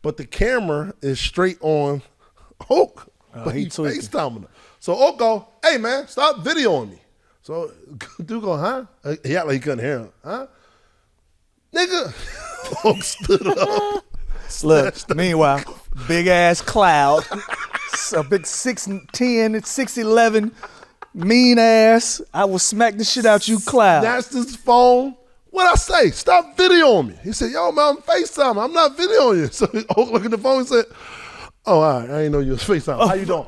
but the camera is straight on Oak. But he FaceTiming her. So Oak go, hey man, stop videoing me. So dude go, huh? He act like he couldn't hear him. Huh? Nigga. Oak stood up. Look, meanwhile, big ass cloud. A big 6'10", 6'11", mean ass. I will smack the shit out you, cloud. Snatched his phone. What'd I say? Stop videoing me. He said, yo, man, I'm FaceTime. I'm not videoing you. So Oak looked at the phone and said, oh, all right. I didn't know you was FaceTime. How you doing?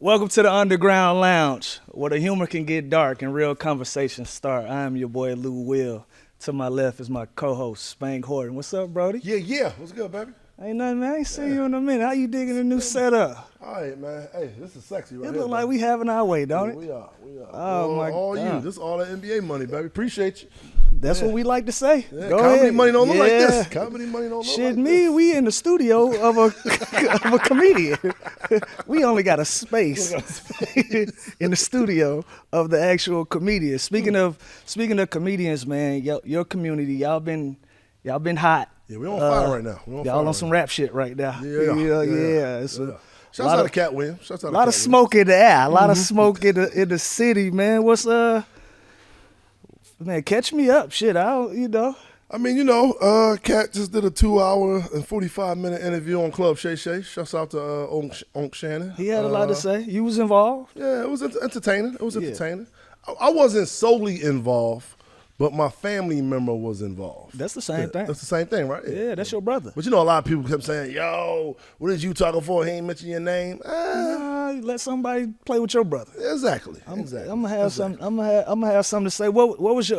Welcome to the Underground Lounge, where the humor can get dark and real conversations start. I am your boy, Lou Will. To my left is my co-host, Spank Horton. What's up, Brody? Yeah. What's good, baby? Ain't nothing, man. I ain't seen you in a minute. How you digging the new setup? All right, man. Hey, this is sexy right here. It look like we having our way, don't it? We are. Oh, my God. All you. This is all that NBA money, baby. Appreciate you. That's what we like to say. Yeah, Go comedy ahead. money don't look like this. Comedy money don't look Shit, like this. we in the studio of a comedian. We only got a space in the studio of the actual comedian. Speaking of comedians, man, your community, y'all been hot. Yeah, we on fire right now. Y'all on some rap shit right now. Yeah. Shouts out to Cat Williams. A lot of smoke in the air. A lot of smoke in the city, man. What's man, catch me up. Shit, I mean, Cat just did a 2-hour and 45-minute interview on Club Shay Shay. Shouts out to Onk Shannon. He had a lot to say. You was involved? Yeah, it was entertaining. I wasn't solely involved, but my family member was involved. That's the same thing. That's the same thing, right? Yeah, that's your brother. But a lot of people kept saying, yo, what is you talking for? He ain't mention your name. Let somebody play with your brother. Exactly. I'm gonna have something. I'm gonna have something to say. What was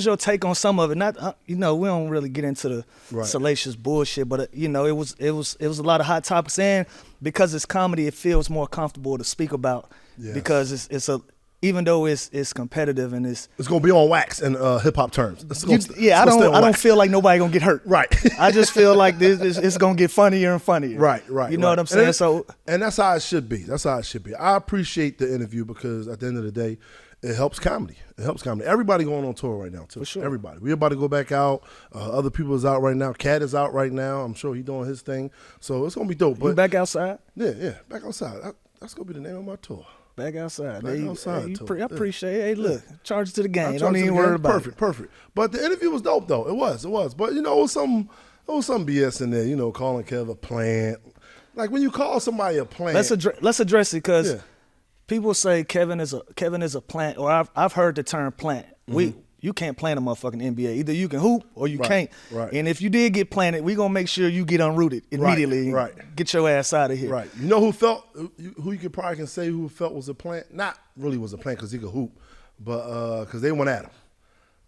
your take on some of it? Not we don't really get into the salacious bullshit, but it was a lot of hot topics, and because it's comedy, it feels more comfortable to speak about because even though it's competitive and it's gonna be on wax in hip hop terms. I don't feel like nobody gonna get hurt. Right. I just feel like it's gonna get funnier and funnier. Right. You know what I'm saying? And that's how it should be. I appreciate the interview because at the end of the day, it helps comedy. Everybody going on tour right now too. For sure. Everybody. We're about to go back out. Other people is out right now. Cat is out right now. I'm sure he's doing his thing. So it's gonna be dope. You back outside? Yeah, back outside. That's gonna be the name of my tour. Back outside. I appreciate it. Hey, look, charge it to the game. Don't even worry about it. Perfect. But the interview was dope, though. It was. But, it was some BS in there, calling Kev a plant. Like, when you call somebody a plant. Let's address it, because people say Kevin is a plant, or I've heard the term plant. Mm-hmm. You can't plant a motherfucking NBA. Either you can hoop or you can't. Right. And if you did get planted, we gonna make sure you get unrooted immediately. Right. Get your ass out of here. Right. You know who you could probably say who felt was a plant? Not really was a plant because he could hoop, but because they went at him.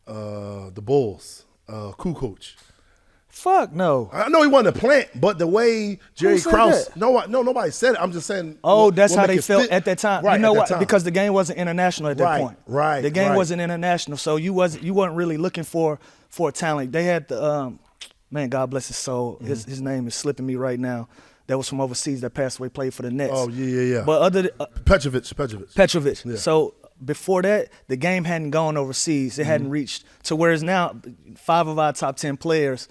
The Bulls, Kukoc. Fuck no. I know he wasn't a plant, but the way Jerry Krause. No, nobody said it. I'm just saying. Oh, that's how they felt at that time. Right, you know at what? that time. Because the game wasn't international at that point. Right. The game wasn't international, so you weren't really looking for talent. They had the man, God bless his soul. Mm-hmm. His name is slipping me right now. That was from overseas that passed away, played for the Nets. Oh yeah. But Petrovic. Yeah. So before that, the game hadn't gone overseas. It hadn't reached to where it's now. 5 of our top 10 players,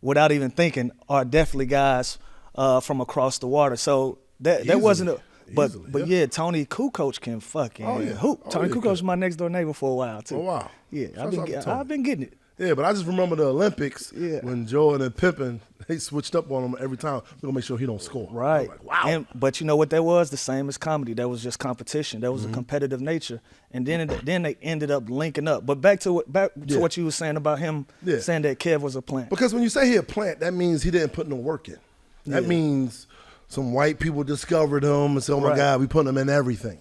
without even thinking, are definitely guys from across the water. So that wasn't a but yeah, Tony Kukoc can fucking hoop. Tony Kukoc was my next door neighbor for a while too. Oh wow. Yeah, I've been getting it. Yeah, but I just remember the Olympics when Jordan and Pippen, they switched up on him every time. We're going to make sure he don't score. Right. Like, wow. But you know what that was? The same as comedy. That was just competition. That was a competitive nature. And then they ended up linking up. But back to what you were saying about him saying that Kev was a plant. Because when you say he a plant, that means he didn't put no work in. That means some white people discovered him and said, oh, my God, we put him in everything.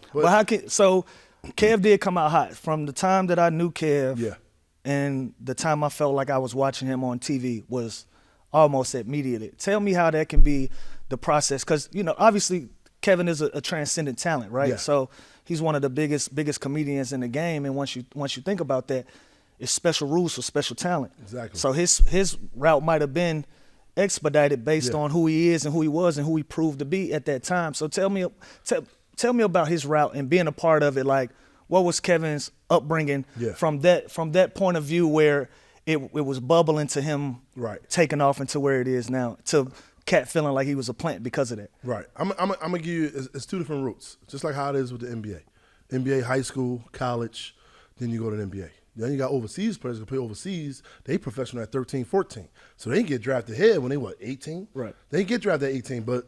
So Kev did come out hot. From the time that I knew Kev and the time I felt like I was watching him on TV was almost immediate. Tell me how that can be the process. Because, obviously Kevin is a transcendent talent, right? Yeah. So he's one of the biggest comedians in the game. And once you think about that, it's special rules for special talent. Exactly. So his route might have been expedited based on who he is and who he was and who he proved to be at that time. So tell me about his route and being a part of it. Like, what was Kevin's upbringing from that point of view where it was bubbling to him, taking off into where it is now, to Cat feeling like he was a plant because of that. Right. I'm gonna give you it's two different routes, just like how it is with the NBA. NBA, high school, college, then you go to the NBA. Then you got overseas players who play overseas. They professional at 13, 14. So they can get drafted here when they, 18? Right. They can get drafted at 18, but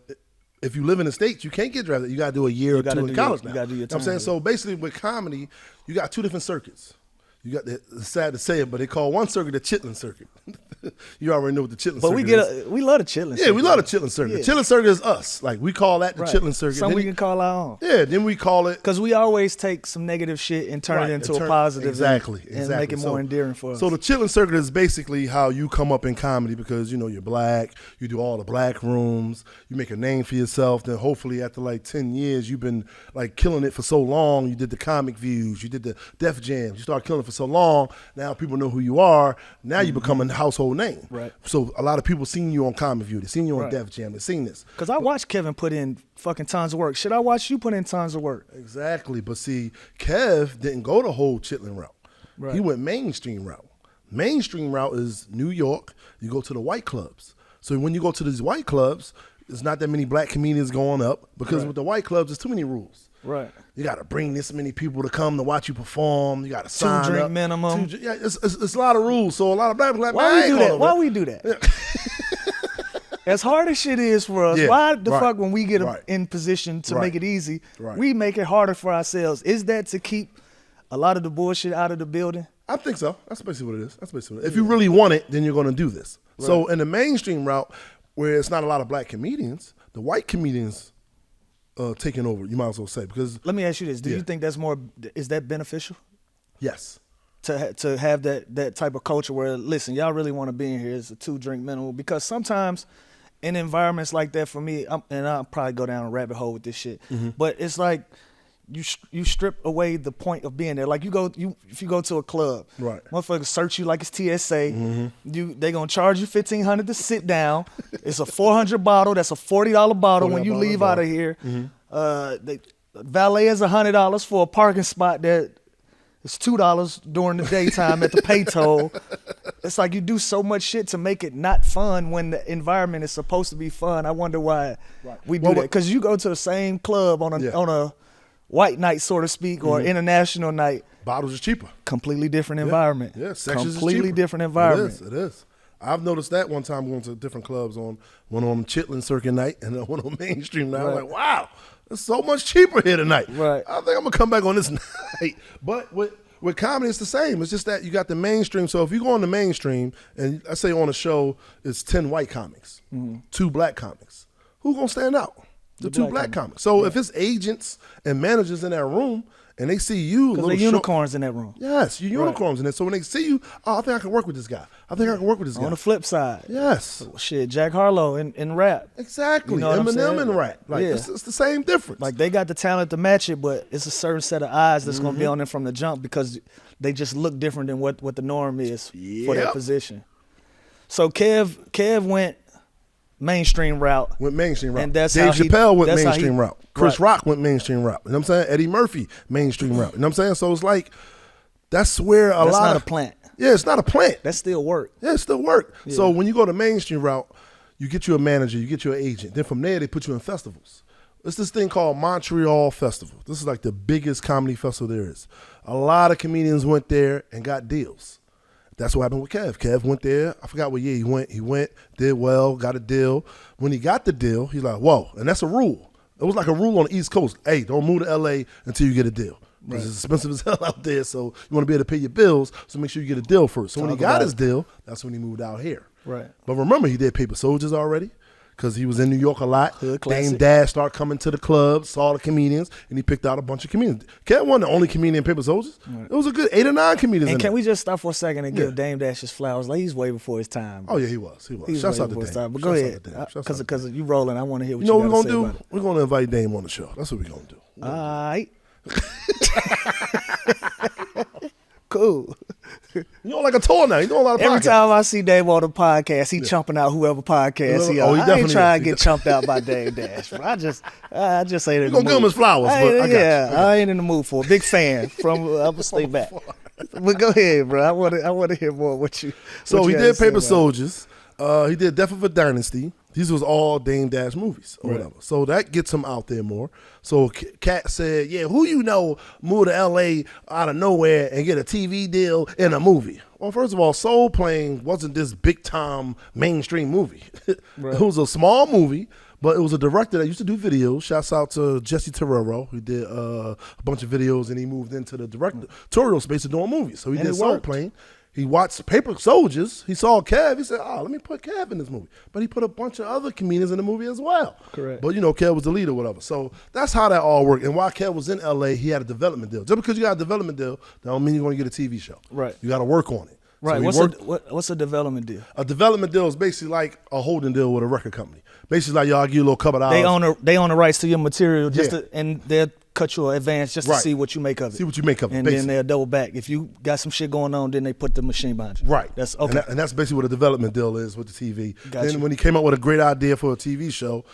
if you live in the States, you can't get drafted. You got to do a year or two in college now. You got to do your time. I'm saying? So basically with comedy, you got two different circuits. You got it's sad to say it, but they call one circuit the chitlin circuit. You already know what the chitlin circuit is. We love the chitlin circuit. Yeah, we love the chitlin circuit. Yeah. Chitlin circuit is us. Like, we call that the chitlin circuit. Something we can call our own. Yeah, then we call it. Because we always take some negative shit and turn it into a positive. Exactly. And make it more endearing for us. So the chitlin circuit is basically how you come up in comedy because, you're black. You do all the black rooms. You make a name for yourself. Then hopefully after like 10 years, you've been like killing it for so long. You did the Comic Views. You did the Def Jams. You started killing it for so long. Now people know who you are. Now you become a household name. Right. So a lot of people seen you on Comic View. They seen you on Def Jam. They seen this. Because I watched Kevin put in fucking tons of work. Should I watch you put in tons of work? Exactly. But see, Kev didn't go the whole chitlin route. Right. He went mainstream route. Mainstream route is New York. You go to the white clubs. So when you go to these white clubs, there's not that many black comedians going up because with the white clubs, there's too many rules. Right. You got to bring this many people to come to watch you perform. You got to sign 2 drink up. minimum. Yeah, it's a lot of rules. So a lot of black people Why we do that? As hard as shit is for us, why the fuck when we get in position to make it easy, we make it harder for ourselves? Is that to keep a lot of the bullshit out of the building? I think so. That's basically what it is. If you really want it, then you're going to do this. Right. So in the mainstream route, where it's not a lot of black comedians, the white comedians taking over, you might as well say. Because let me ask you this. Do you think is that beneficial? Yes. To have that type of culture where, listen, y'all really want to be in here, it's a 2 drink minimum. Because sometimes in environments like that, for me, and I'll probably go down a rabbit hole with this shit, but it's like you strip away the point of being there. Like if you go to a club, motherfuckers search you like it's TSA. They gonna charge you $1,500 to sit down. It's a $400 bottle. That's a $40 bottle when you leave out of here. Valet is $100 for a parking spot that is $2 during the daytime at the pay toll. It's like you do so much shit to make it not fun when the environment is supposed to be fun. I wonder why we do that. Because you go to the same club on a white night, so to speak, or international night. Bottles is cheaper. Completely different environment. Yeah, sections completely is different environment. It is. I've noticed that one time going to different clubs on Chitlin Circuit night and one on Mainstream night. I'm like, wow, it's so much cheaper here tonight. Right. I think I'm gonna come back on this night. But with comedy, it's the same. It's just that you got the mainstream. So if you go on the mainstream and I say on a show it's 10 white comics, 2 black comics, who's gonna stand out? The 2 black comics. So if it's agents and managers in that room and they see you, because they're unicorns in that room. Yes, you're unicorns in it. So when they see you, I think I can work with this guy. I think I can work with this guy. On the flip side, yes, shit, Jack Harlow in rap. Exactly, you know Eminem in rap. Like it's the same difference. Like they got the talent to match it, but it's a certain set of eyes that's gonna be on them from the jump because they just look different than what the norm is for that position. So Kev went mainstream route. And that's Dave Chappelle went mainstream route. Chris Right. Rock went mainstream route. You know what I'm saying? Eddie Murphy, mainstream route. You know what I'm saying? So it's like, that's where that's not a plant. Yeah, it's not a plant. That's still work. Yeah, it's still work. Yeah. So when you go to mainstream route, you get you a manager, you get you an agent. Then from there, they put you in festivals. It's this thing called Montreal Festival. This is like the biggest comedy festival there is. A lot of comedians went there and got deals. That's what happened with Kev. Kev went there. I forgot what year he went. He went, did well, got a deal. When he got the deal, he's like, whoa. And that's a rule. It was like a rule on the East Coast. Hey, don't move to L.A. until you get a deal. It's expensive as hell out there, so you want to be able to pay your bills, so make sure you get a deal first. So when he got his deal, that's when he moved out here. Right. But remember, he did Paper Soldiers already. because he was in New York a lot. Hood Dame classic. Dash started coming to the club, saw the comedians, and he picked out a bunch of comedians. Kev wasn't the only comedian in Paper Soldiers. Right. It was a good 8 or 9 comedians And in can there. we just stop for a second and give Dame Dash his flowers? Like, he's way before his time. Oh, yeah, he was. Shouts out to Dame. But go ahead. Because you rolling, I want to hear what you know you what got to say about it. We're going to invite Dame on the show. That's what we're going to do. All right. Cool. You doing like a tour now. You doing a lot of podcasts. Every time I see Dame on the podcast, he chumping out whoever podcast he on. I ain't trying to get chumped out by Dame Dash. Bro. I just ain't in the mood. You're going to give him his flowers, but I got you. I ain't in the mood for it. Big fan from I'm going to stay back. But go ahead, bro. I want to hear more what you. So he did Paper Soldiers. He did Death of a Dynasty. These was all Dame Dash movies or whatever. So that gets him out there more. So Cat said, yeah, who you know moved to L.A. out of nowhere and get a TV deal in a movie? Well, first of all, Soul Plane wasn't this big-time mainstream movie. Right. It was a small movie, but it was a director that used to do videos. Shouts out to Jesse Terrero. He did a bunch of videos, and he moved into the directorial space of doing movies. So he did Soul Plane. He watched Paper Soldiers. He saw Kev. He said, let me put Kev in this movie. But he put a bunch of other comedians in the movie as well. Correct. But, Kev was the lead or whatever. So that's how that all worked. And while Kev was in L.A., he had a development deal. Just because you got a development deal, that don't mean you're going to get a TV show. Right. You got to work on it. Right. So what's a development deal? A development deal is basically like a holding deal with a record company. Basically like, y'all give you a little couple of hours. They own the rights to your material and they'll cut you an advance just to see what you make of it. See what you make of it. And then they'll double back. If you got some shit going on, then they put the machine behind you. Right. That's okay. And that's basically what a development deal is with the TV. Gotcha. Then when he came up with a great idea for a TV show,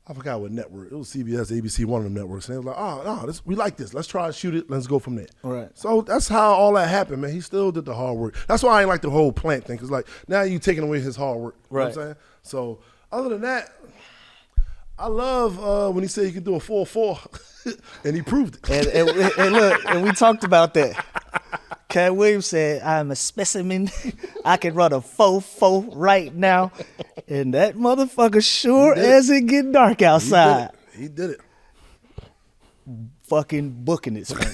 I forgot what network. It was CBS, ABC, one of them networks. And they was like, we like this. Let's try to shoot it. Let's go from there. Right. So that's how all that happened, man. He still did the hard work. That's why I ain't like the whole plant thing, because like now you taking away his hard work. You know what I'm saying? So other than that, I love when he said he could do a 4-4, and he proved it. And look, and we talked about that. Cat Williams said, I'm a specimen. I can run a 4-4 right now. And that motherfucker sure as it get dark outside. He did it. Fucking booking it, man.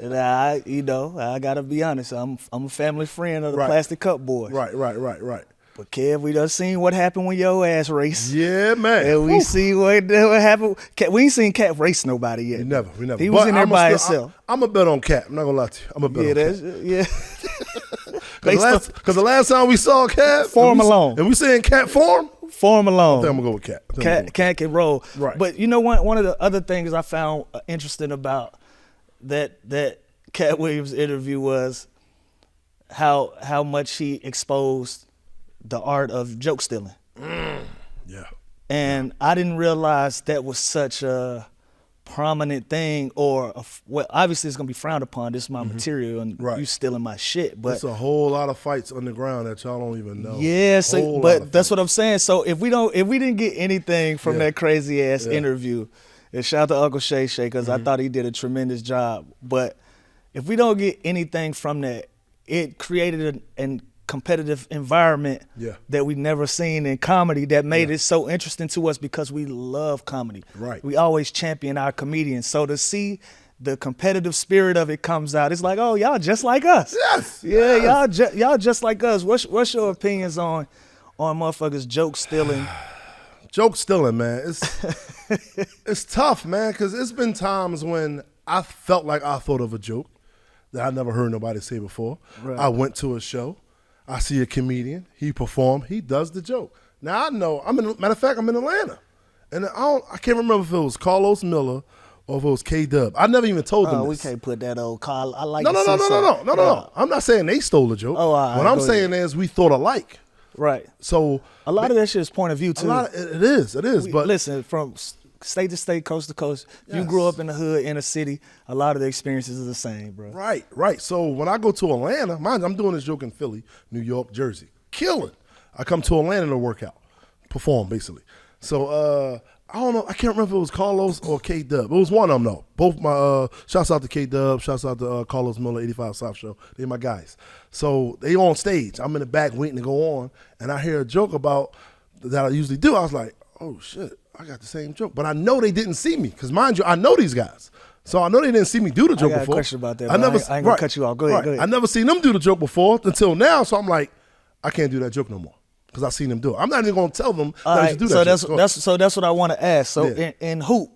And I gotta be honest. I'm a family friend of the Plastic Cup Boys. Right. But Kev, we done seen what happened when your ass race. Yeah, man. And we see what happened. We ain't seen Cat race nobody yet. We never. He was in there by himself. I'm a bet on Cat. I'm not gonna lie to you. I'm a bet on Cat. Yeah. Because the last time we saw Cat, form alone. And we saying Cat form alone. I think I'm gonna go with Cat. Cat can roll. Right. But one of the other things I found interesting about that Cat Williams interview was how much he exposed the art of joke stealing. Yeah. And I didn't realize that was such a prominent thing, obviously it's gonna be frowned upon. This is my material, and you stealing my shit. But it's a whole lot of fights underground that y'all don't even know. Yeah, but that's what I'm saying. So if we didn't get anything from that crazy ass interview, and shout out to Uncle Shay because I thought he did a tremendous job. But if we don't get anything from that, it created an competitive environment that we never seen in comedy that made it so interesting to us because we love comedy. Right. We always champion our comedians. So to see the competitive spirit of it comes out, it's like, oh, y'all just like us. Yes. Yeah, y'all just like us. What's your opinions on motherfuckers joke stealing? Joke stealing, man. It's tough, man, because it's been times when I felt like I thought of a joke that I never heard nobody say before. Right. I went to a show. I see a comedian. He performed. He does the joke. Now I know. Matter of fact, I'm in Atlanta, and I can't remember if it was Carlos Miller or if it was K-Dub. I never even told them this. We can't put that old Carl. I like No. I'm not saying they stole the joke. What I'm saying is we thought alike. Right. So a lot of that shit is point of view too. It is. But listen, from state to state, coast to coast, you grew up in the hood, in a city, a lot of the experiences are the same, bro. Right. So when I go to Atlanta, mind you, I'm doing this joke in Philly, New York, Jersey. Killing. I come to Atlanta to work out, perform, basically. So I don't know. I can't remember if it was Carlos or K-Dub. It was one of them, though. Both my shouts out to K-Dub, shouts out to Carlos Miller, 85 South Show. They're my guys. So they on stage. I'm in the back waiting to go on, and I hear a joke about that I usually do. I was like, oh, shit. I got the same joke. But I know they didn't see me because, mind you, I know these guys. So I know they didn't see me do the joke before. I got a question about that. I ain't going to cut you off. Go ahead. I never seen them do the joke before until now. So I'm like, I can't do that joke no more. because I seen them do it. I'm not even gonna tell them All that right, you should do that. so that's what I want to ask. So in hoop,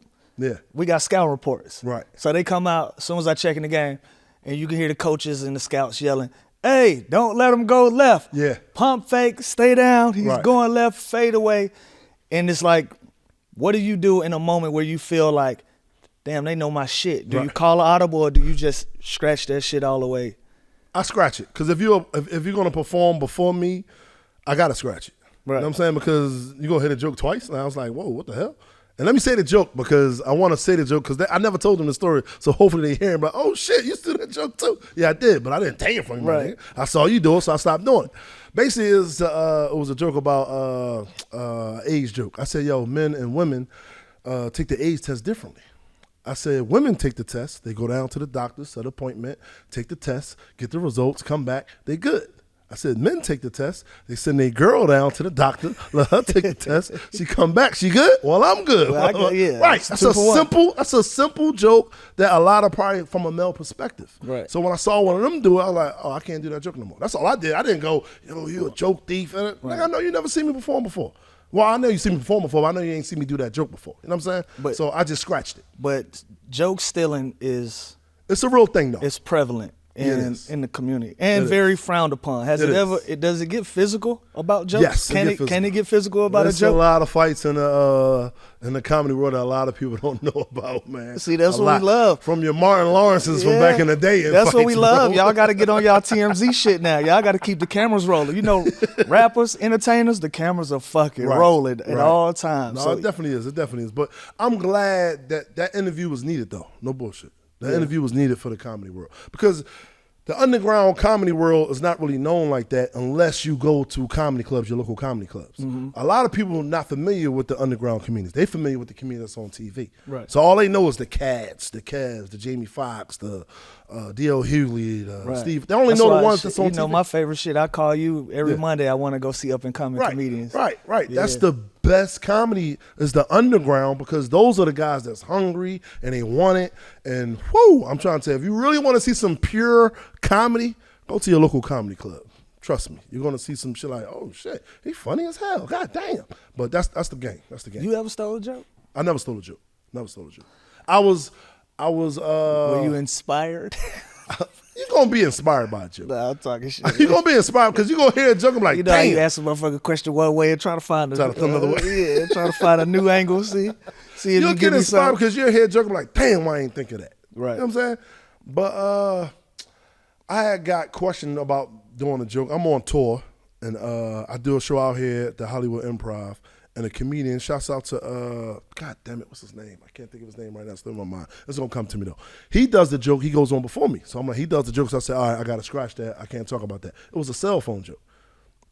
we got scout reports. Right. So they come out as soon as I check in the game, and you can hear the coaches and the scouts yelling, "Hey, don't let him go left. Yeah. Pump fake, stay down. He's Right. going left, fade away." And it's like, what do you do in a moment where you feel like, damn, they know my shit? Do you call an audible or do you just scratch that shit all the way? I scratch it because if you're gonna perform before me, I gotta scratch it. Right. You know what I'm saying? Because you're gonna hit a joke twice, and I was like, whoa, what the hell? And let me say the joke because I want to say the joke because I never told them the story, so hopefully they hear it. But oh shit, you still that joke too? Yeah, I did, but I didn't take it from you. Right. Man. I saw you do it, so I stopped doing it. Basically, it was a joke about AIDS joke. I said, yo, men and women take the AIDS test differently. I said, women take the test. They go down to the doctor, set an appointment, take the test, get the results, come back, they good. I said, men take the test. They send their girl down to the doctor, let her take the test. She come back, she good? Well, I'm good. Well, right. That's a simple joke that a lot of probably from a male perspective. Right. So when I saw one of them do it, I was like, oh, I can't do that joke no more. That's all I did. I didn't go, yo, you a joke thief. Like, I know you never seen me perform before. Well, I know you seen me perform before, but I know you ain't seen me do that joke before. You know what I'm saying? So I just scratched it. But joke stealing it's a real thing though. It's prevalent in the community and very frowned upon. Does it get physical about jokes? Yes. Can it get physical about a joke? There's a lot of fights in the comedy world that a lot of people don't know about, man. See, that's what we love. From your Martin Lawrences from back in the day. That's what we love. Bro. Y'all got to get on y'all TMZ shit now. Y'all got to keep the cameras rolling. You know, rappers, entertainers, the cameras are fucking rolling at all times. No, it definitely is. It definitely is. But I'm glad that interview was needed, though. No bullshit. The interview was needed for the comedy world because the underground comedy world is not really known like that unless you go to comedy clubs, your local comedy clubs. Mm-hmm. A lot of people are not familiar with the underground comedians. They're familiar with the comedian that's on TV. Right. So all they know is the Cavs, the Jamie Foxx, the D.L. Hughley, the Steve. They only know the ones that's on TV. You know, my favorite shit, I call you every Monday. I want to go see up-and-coming comedians. Right. Yeah. That's the best comedy is the underground because those are the guys that's hungry and they want it. And I'm trying to tell you, if you really want to see some pure comedy, go to your local comedy club. Trust me, you're gonna see some shit like, oh shit, he funny as hell. God damn. But that's the game. That's the game. You ever stole a joke? I never stole a joke. I was. Were you inspired? You're gonna be inspired by a joke. Nah, I'm talking shit. You're gonna be inspired because you're gonna hear a joke. I'm like, you know how you ask a motherfucker question one way and try to find another way. Yeah, try to find a new angle. See if you'll get inspired because you'll hear a joke. I'm like, damn, why I ain't think of that. Right. You know what I'm saying? But I had got questioned about doing a joke. I'm on tour and I do a show out here at the Hollywood Improv. And a comedian, shouts out to, God damn it, what's his name? I can't think of his name right now. It's still in my mind. It's going to come to me, though. He does the joke. He goes on before me. So I'm like, he does the joke. So I say, all right, I got to scratch that. I can't talk about that. It was a cell phone joke.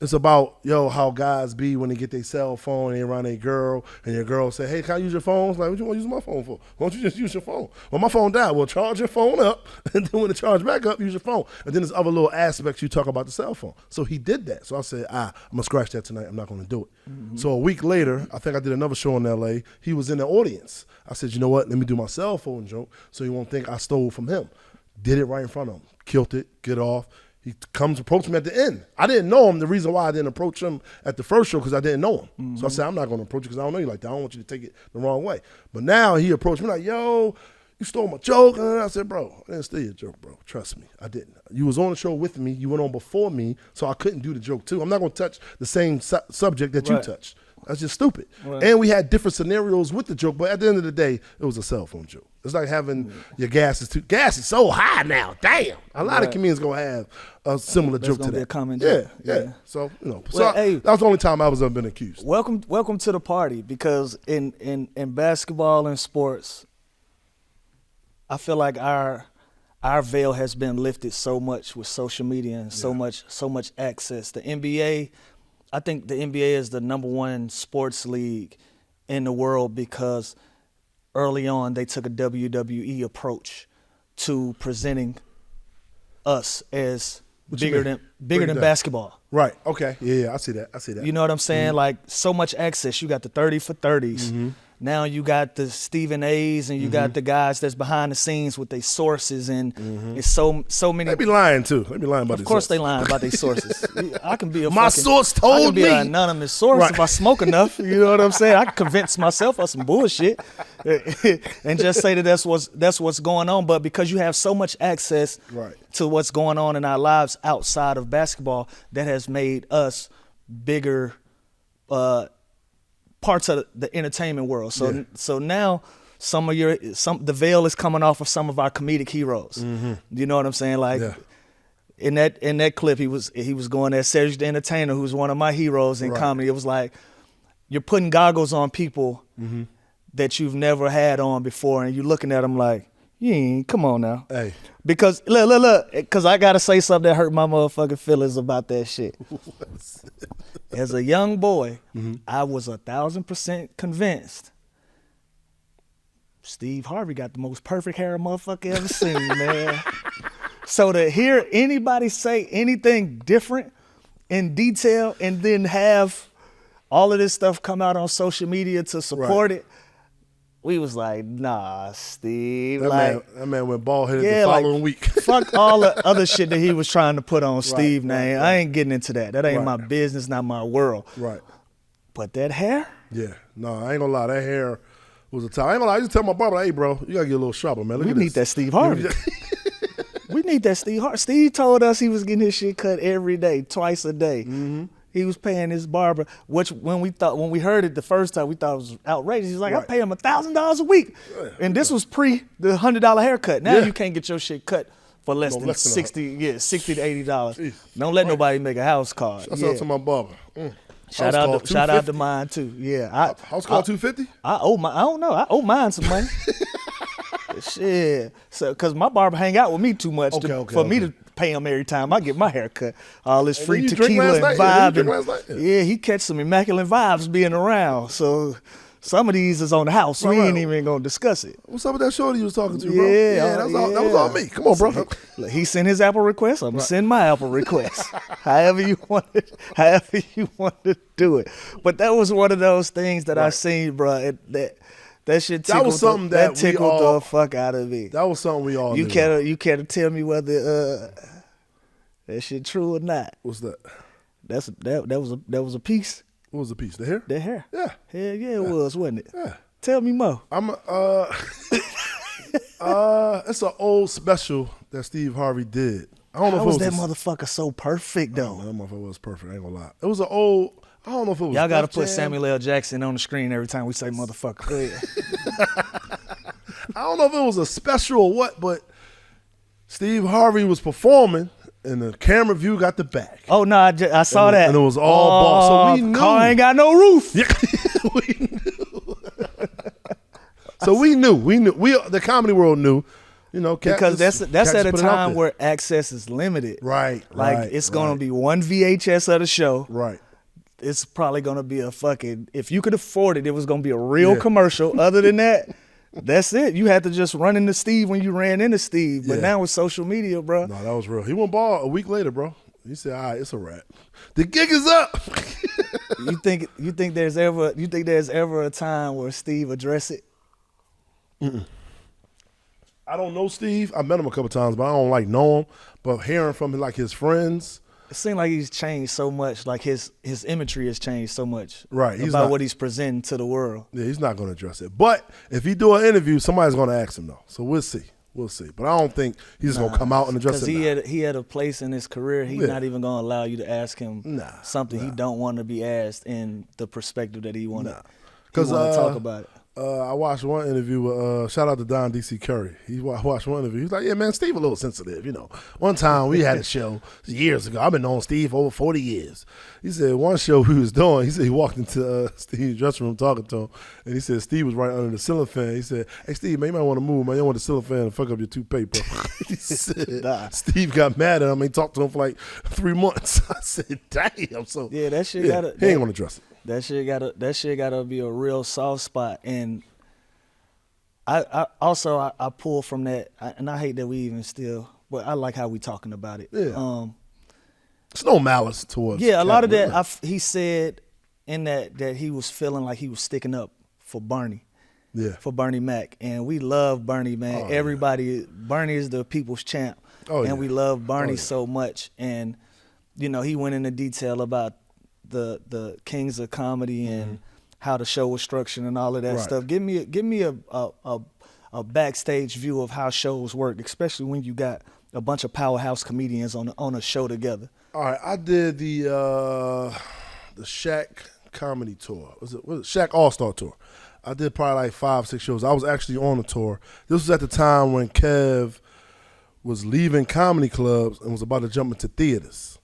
It's about, how guys be when they get their cell phone and they around their girl, and your girl say, hey, can I use your phone? It's like, what you want to use my phone for? Why don't you just use your phone? Well, my phone died. Well, charge your phone up, and then when it charge back up, use your phone. And then there's other little aspects you talk about the cell phone. So he did that. So I said, I'm going to scratch that tonight. I'm not going to do it. Mm-hmm. So a week later, I think I did another show in L.A. He was in the audience. I said, you know what? Let me do my cell phone joke so he won't think I stole from him. Did it right in front of him. Killed it. Get off. He comes approach me at the end. I didn't know him. The reason why I didn't approach him at the first show because I didn't know him. Mm-hmm. So I said, I'm not going to approach you because I don't know you like that. I don't want you to take it the wrong way. But now he approached me like, yo, you stole my joke. And I said, bro, I didn't steal your joke, bro. Trust me, I didn't. You was on the show with me. You went on before me, so I couldn't do the joke too. I'm not going to touch the same subject that you touched. That's just stupid. Right. And we had different scenarios with the joke, but at the end of the day, it was a cell phone joke. It's like having your gas is so high now. Damn. A lot of comedians going to have a similar joke to that. Be a common joke. Yeah. So, hey, that was the only time I was ever been accused. Welcome to the party because in basketball and sports, I feel like our veil has been lifted so much with social media and so much access. The NBA, I think the NBA is the #1 sports league in the world because early on they took a WWE approach to presenting us as bigger than basketball. Right. Okay. Yeah, I see that. You know what I'm saying? Mm-hmm. Like so much access. You got the 30 for 30s. Mm-hmm. Now you got the Stephen A's and you got the guys that's behind the scenes with their sources, and it's so many. They be lying too. They be lying about. Of course, they lying about their sources. I can be source told me. I can be an anonymous source if I smoke enough. You know what I'm saying? I can convince myself of some bullshit and just say that that's what's going on. But because you have so much access to what's going on in our lives outside of basketball, that has made us bigger parts of the entertainment world. So now the veil is coming off of some of our comedic heroes. You know what I'm saying? Like in that clip, he was going there, Cedric the Entertainer, who's one of my heroes in comedy. It was like you're putting goggles on people that you've never had on before, and you're looking at them like, come on now. Hey. Because look, because I gotta say something that hurt my motherfucking feelings about that shit. As a young boy, I was 1,000% convinced Steve Harvey got the most perfect hair a motherfucker ever seen, man. So to hear anybody say anything different in detail and then have all of this stuff come out on social media to support it, we was like, nah, Steve. That man went bald headed the following week. Fuck all the other shit that he was trying to put on Steve name. I ain't getting into that. That ain't my business, not my world. Right. But that hair? Yeah. No, I ain't gonna lie. That hair was a time. I ain't gonna lie. I used to tell my barber, hey, bro, you gotta get a little sharper, man. Look at this. We need that Steve Harvey. We need that Steve Harvey. Steve told us he was getting his shit cut every day, twice a day. He was paying his barber, which when we heard it the first time, we thought it was outrageous. He's like, I pay him $1,000 a week. And this was pre the $100 haircut. Now you can't get your shit cut for less than $60 to $80. Jeez. Don't let nobody make a house call. Shout out to my barber. Shout out to mine too. Yeah. House call $250? I don't know. I owe mine some money. Shit. So, cause my barber hang out with me too much for me to pay him every time I get my hair cut. All this free tequila and vibe. Yeah, he catch some immaculate vibes being around. So some of these is on the house. We ain't even gonna discuss it. What's up with that shorty you was talking to, bro? That was all me. Come on, bro. Look, he sent his Apple request. I'm gonna send my Apple request. However you want to do it. But that was one of those things that I seen, bro. That shit tickled, that tickled the fuck out of me. That was something we all You care to tell me whether that shit true or not? What's that? That was a piece. What was the piece? The hair? The hair. Yeah. Hell yeah, it was, wasn't it? Yeah. Tell me more. It's an old special that Steve Harvey did. I don't know How if was it was that motherfucker so perfect though? That motherfucker was perfect. I ain't gonna lie. It was an old. I don't know if it was. Y'all gotta put Samuel L. Jackson on the screen every time we say motherfucker. Go ahead. I don't know if it was a special or what, but Steve Harvey was performing, and the camera view got the back. Oh no, I saw that, and it was all ball. So we knew. Car ain't got no roof. Yeah, we knew. So we knew. The comedy world knew. You know, because that's at a time where access is limited. Right. Like it's gonna be one VHS of the show. Right. It's probably gonna be a fucking, if you could afford it, it was gonna be a real commercial. Other than that, that's it. You had to just run into Steve when you ran into Steve. But now with social media, bro. No, that was real. He went ball a week later, bro. He said, all right, it's a wrap. The gig is up. You think there's ever a time where Steve address it? I don't know Steve. I met him a couple times, but I don't know him. But hearing from his friends, it seems like he's changed so much. Like his imagery has changed so much. Right. About what he's presenting to the world. Yeah, he's not going to address it. But if he do an interview, somebody's going to ask him though. So we'll see. But I don't think he's going to come out and address it. Because he had a place in his career. He's not even going to allow you to ask him something he don't want to be asked in the perspective that he want to talk about it. I watched one interview with, shout out to Don D.C. Curry. I watched one interview. He's like, yeah, man, Steve a little sensitive, you know. One time we had a show years ago. I've been knowing Steve for over 40 years. He said one show we was doing, he said he walked into Steve's dressing room talking to him, and he said Steve was right under the ceiling fan. He said, hey, Steve, man, you might want to move, man. You don't want the ceiling fan to fuck up your toupee, bro. He said, Steve got mad at him and talked to him for like 3 months. I said, damn. So yeah, that shit he ain't going to address it. That shit gotta be a real soft spot, and I pull from that, and I hate that we even still, but I like how we talking about it. Yeah. It's no malice towards. Yeah, a lot of that he said in that he was feeling like he was sticking up for Barney. for Bernie Mac, and we love Bernie, man. Bernie is the people's champ, and we love Bernie so much. And you know, he went into detail about the kings of comedy and how the show was structured and all of that stuff. Give me a backstage view of how shows work, especially when you got a bunch of powerhouse comedians on a show together. All right, I did the Shaq comedy tour. Was it Shaq All-Star tour? I did probably like 5-6 shows. I was actually on the tour. This was at the time when Kev was leaving comedy clubs and was about to jump into theaters.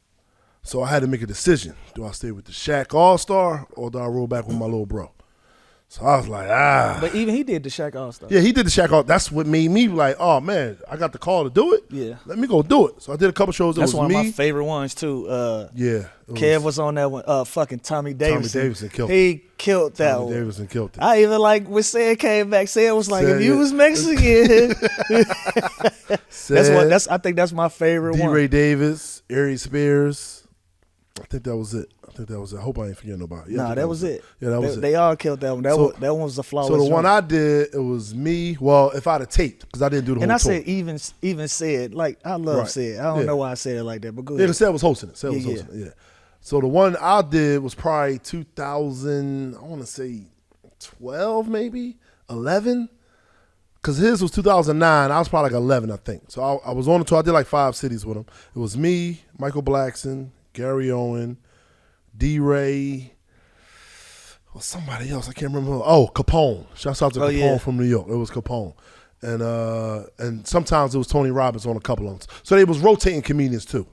So I had to make a decision. Do I stay with the Shaq All-Star or do I roll back with my little bro? So I was like, But even he did the Shaq All-Star. Yeah, he did the Shaq All. That's what made me like, oh, man, I got the call to do it. Yeah. Let me go do it. So I did a couple shows. That's one of my favorite ones, too. Kev was on that one. Fucking Tommy Davidson. Tommy Davidson killed it. He killed that one. Tommy Davidson killed it. I even like when Sid came back. Sid was like, if you was Mexican. I think that's my favorite one. D. Ray Davis, Ari Spears. I think that was it. I hope I ain't forgetting nobody. Yeah, that was it. Yeah, that was it. They all killed that one. That one was a flawless. So the one I did, it was me. Well, if I'd have taped, because I didn't do the whole tour. And I said even said, like, I love Sid. I don't know why I said it like that, but go ahead. Yeah, Sid was hosting it. Yeah. So the one I did was probably 2000, I want to say 12 maybe, 11. Because his was 2009. I was probably like 11, I think. So I was on the tour. I did like 5 cities with him. It was me, Michael Blackson, Gary Owen, D-Ray, or somebody else. I can't remember. Oh, Capone. Shouts out to Capone from New York. It was Capone. And sometimes it was Tony Robbins on a couple of them. So they was rotating comedians too.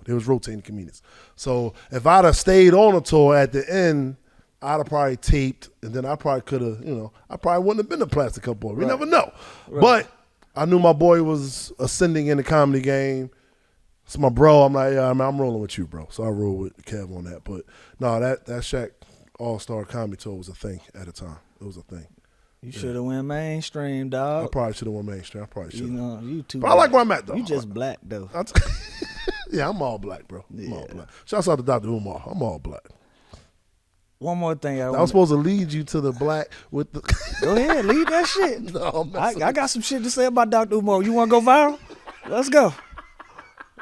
So if I'd have stayed on a tour at the end, I'd have probably taped, and then I probably could have, I probably wouldn't have been a Plastic Cup boy. We never know. Right. But I knew my boy was ascending in the comedy game. It's my bro. I'm like, yeah, I'm rolling with you, bro. So I roll with Kev on that. But no, that Shaq All-Star Comedy Tour was a thing at the time. It was a thing. You should have went mainstream, dog. I probably should have went mainstream. I probably should have. You too. But I like where I'm at, though. You just black, though. Yeah, I'm all black, bro. I'm all black. Shouts out to Dr. Umar. I'm all black. One more thing I was supposed to lead you to the black with the. Go ahead, lead that shit. No, I got some shit to say about Dr. Umar. You want to go viral? Let's go.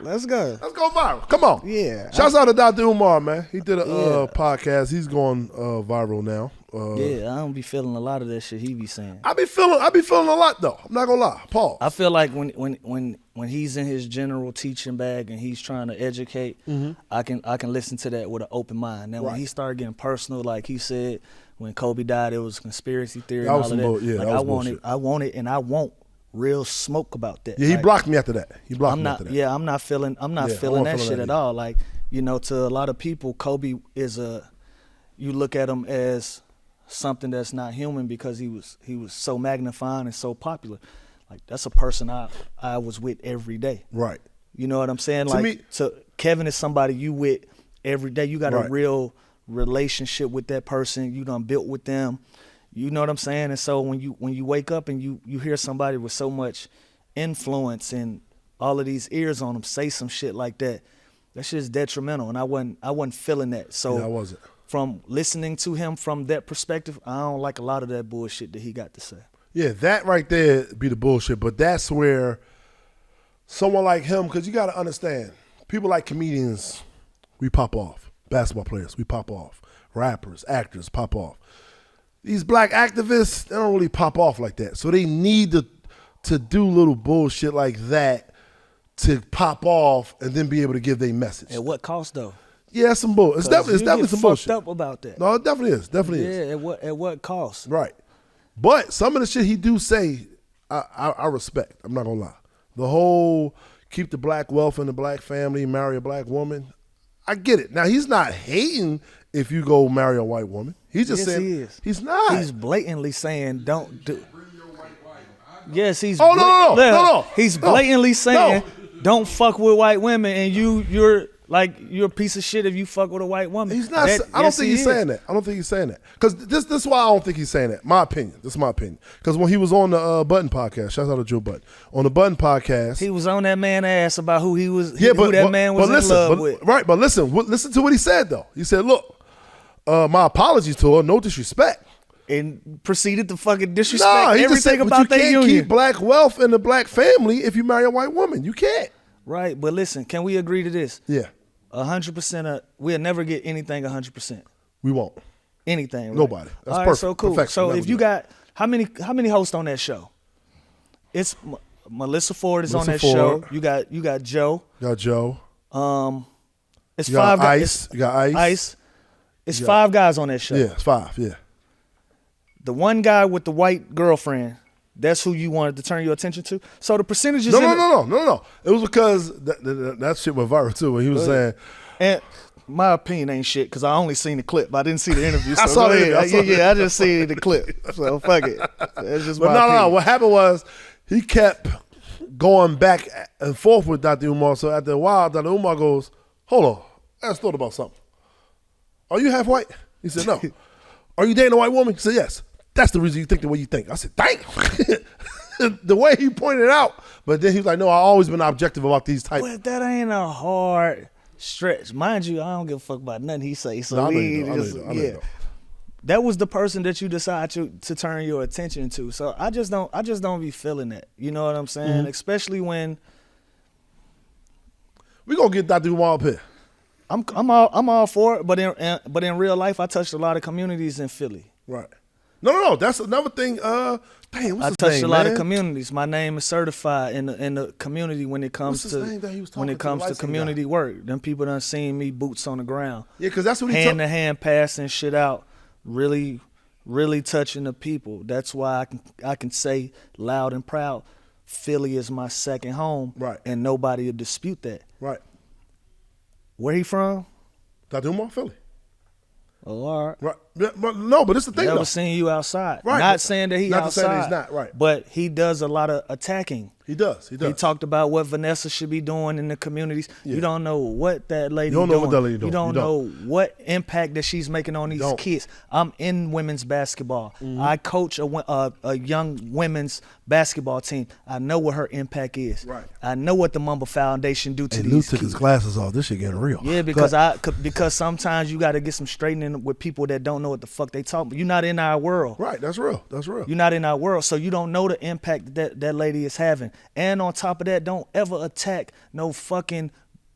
Let's go viral. Come on. Yeah. Shouts out to Dr. Umar, man. He did a podcast. He's going viral now. I don't be feeling a lot of that shit he be saying. I be feeling a lot though. I'm not gonna lie. Pause. I feel like when he's in his general teaching bag and he's trying to educate, I can listen to that with an open mind. Now when he started getting personal, like he said, when Kobe died, it was a conspiratory theory and all of that. I want real smoke about that. Yeah, he blocked me after that. I'm not feeling that shit at all. Like, to a lot of people, Kobe is you look at him as something that's not human because he was so magnifying and so popular. Like, that's a person I was with every day. Right. You know what I'm saying? So Kevin is somebody you with every day. You got a real relationship with that person. You done built with them. You know what I'm saying? And so when you wake up and you hear somebody with so much influence and all of these ears on them say some shit like that, that shit's detrimental. And I wasn't feeling that. So I wasn't. From listening to him from that perspective, I don't like a lot of that bullshit that he got to say. Yeah, that right there be the bullshit. But that's where someone like him, because you got to understand, people like comedians, we pop off. Basketball players, we pop off. Rappers, actors, pop off. These black activists, they don't really pop off like that. So they need to do little bullshit like that to pop off and then be able to give their message. At what cost, though? Yeah, some bull. It's definitely some bullshit. Fucked up about that. No, it definitely is. Yeah, at what cost? Right. But some of the shit he do say, I respect. I'm not gonna lie. The whole keep the black wealth in the black family, marry a black woman. I get it. Now he's not hating if you go marry a white woman. He's just saying he is. He's not. He's blatantly saying don't do. Yes, he's. No. He's blatantly saying don't fuck with white women, and you're a piece of shit if you fuck with a white woman. He's not. I don't think he's saying that. I don't think he's saying that. Because this is why I don't think he's saying that. My opinion. This is my opinion. Because when he was on the Button podcast, shout out to Joe Button. On the Button podcast, he was on that man's ass about who he was. Yeah, who that man was in love with. Right, but listen to what he said though. He said, "Look, my apologies to her. No disrespect, and proceeded to fucking disrespect everything about their union. You can't keep black wealth in the black family if you marry a white woman. You can't. Right, but listen, can we agree to this? Yeah. 100%. We'll never get anything 100%. We won't. Anything. Right? Nobody. That's all perfect. right, so cool. Perfection. So Never if you do. got how many hosts on that show? It's Melissa Ford is on that Melissa show. Ford. You got Joe. Got Joe. It's You got five guys. Ice. You got Ice. Ice. It's 5 guys on that show. Yeah, it's 5. Yeah. The one guy with the white girlfriend, that's who you wanted to turn your attention to. So the percentages. No. It was because that shit went viral too. When he was saying, and my opinion ain't shit because I only seen the clip. I didn't see the interview. So I saw the interview. I just seen the clip. So fuck it. That's just but my opinion. no. What happened was he kept going back and forth with Dr. Umar. So after a while, Dr. Umar goes, "Hold on, I just thought about something. Are you half white?" He said, "No." "Are you dating a white woman?" He said, "Yes." "That's the reason you think the way you think." I said, "Dang." The way he pointed it out, but then he was like, "No, I've always been objective about these types." But that ain't a hard stretch, mind you. I don't give a fuck about nothing he say. So No, I know we you don't. just, I know you don't. that was the person that you decide to turn your attention to. So I just don't be feeling that. You know what I'm saying? Mm-hmm. Especially when We gonna get Dr. Umar up here. I'm all for it. But in real life, I touched a lot of communities in Philly. Right. No. That's another thing. Dang, what's I his touched name, a lot man? of communities. My name is certified in the community when it comes What's his to name that he was when talking it to, comes the to light-skinned community guy? work. Them people done seen me boots on the ground. Yeah, because that's what he hand to hand passing shit out, really touching the people. That's why I can say loud and proud, Philly is my second home. Right. And nobody will dispute that. Right. Where he from? Dr. Umar, Philly. Oh, all right. Right. Yeah, but it's the thing, Never though. seen you outside. Right, Not but- saying that he not to outside. say that he's not, right. But he does a lot of attacking. He does. He talked about what Vanessa should be doing in the communities. Yeah. You don't know what that lady You don't know what that lady doing. You don't know what impact that she's making on these Don't. kids. I'm in women's basketball. Mm-hmm. I coach a young women's basketball team. I know what her impact is. Right. I know what the Mamba Foundation do to And these Lou kids. took his glasses off. This shit getting real. Yeah, because because sometimes you got to get some straightening with people that don't know what the fuck they talk. But you're not in our world. Right. That's real. That's real. You're not in our world, so you don't know the impact that lady is having. And on top of that, don't ever attack no fucking.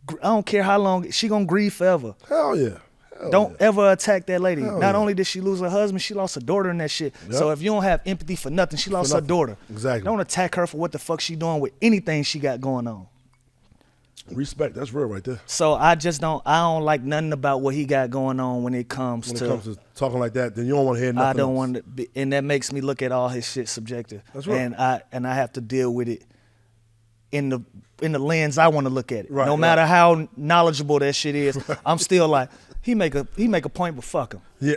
I don't care how long she gonna grieve forever. Hell yeah. Hell Don't yeah. ever attack that lady. Hell Not yeah. only did she lose her husband, she lost her daughter in that shit. Yep. So if you don't have empathy for nothing, she lost her nothing. daughter. Exactly. Don't attack her for what the fuck she doing with anything she got going on. Respect. That's real right there. So I don't like nothing about what he got going on when it comes When to. it comes to talking like that, then you don't want to hear nothing I don't else. want to be, and that makes me look at all his shit subjective. That's right. And I have to deal with it in the lens I want to look at it. Right, no matter how knowledgeable that shit is, I'm still like, he make a point, but fuck him. Yeah.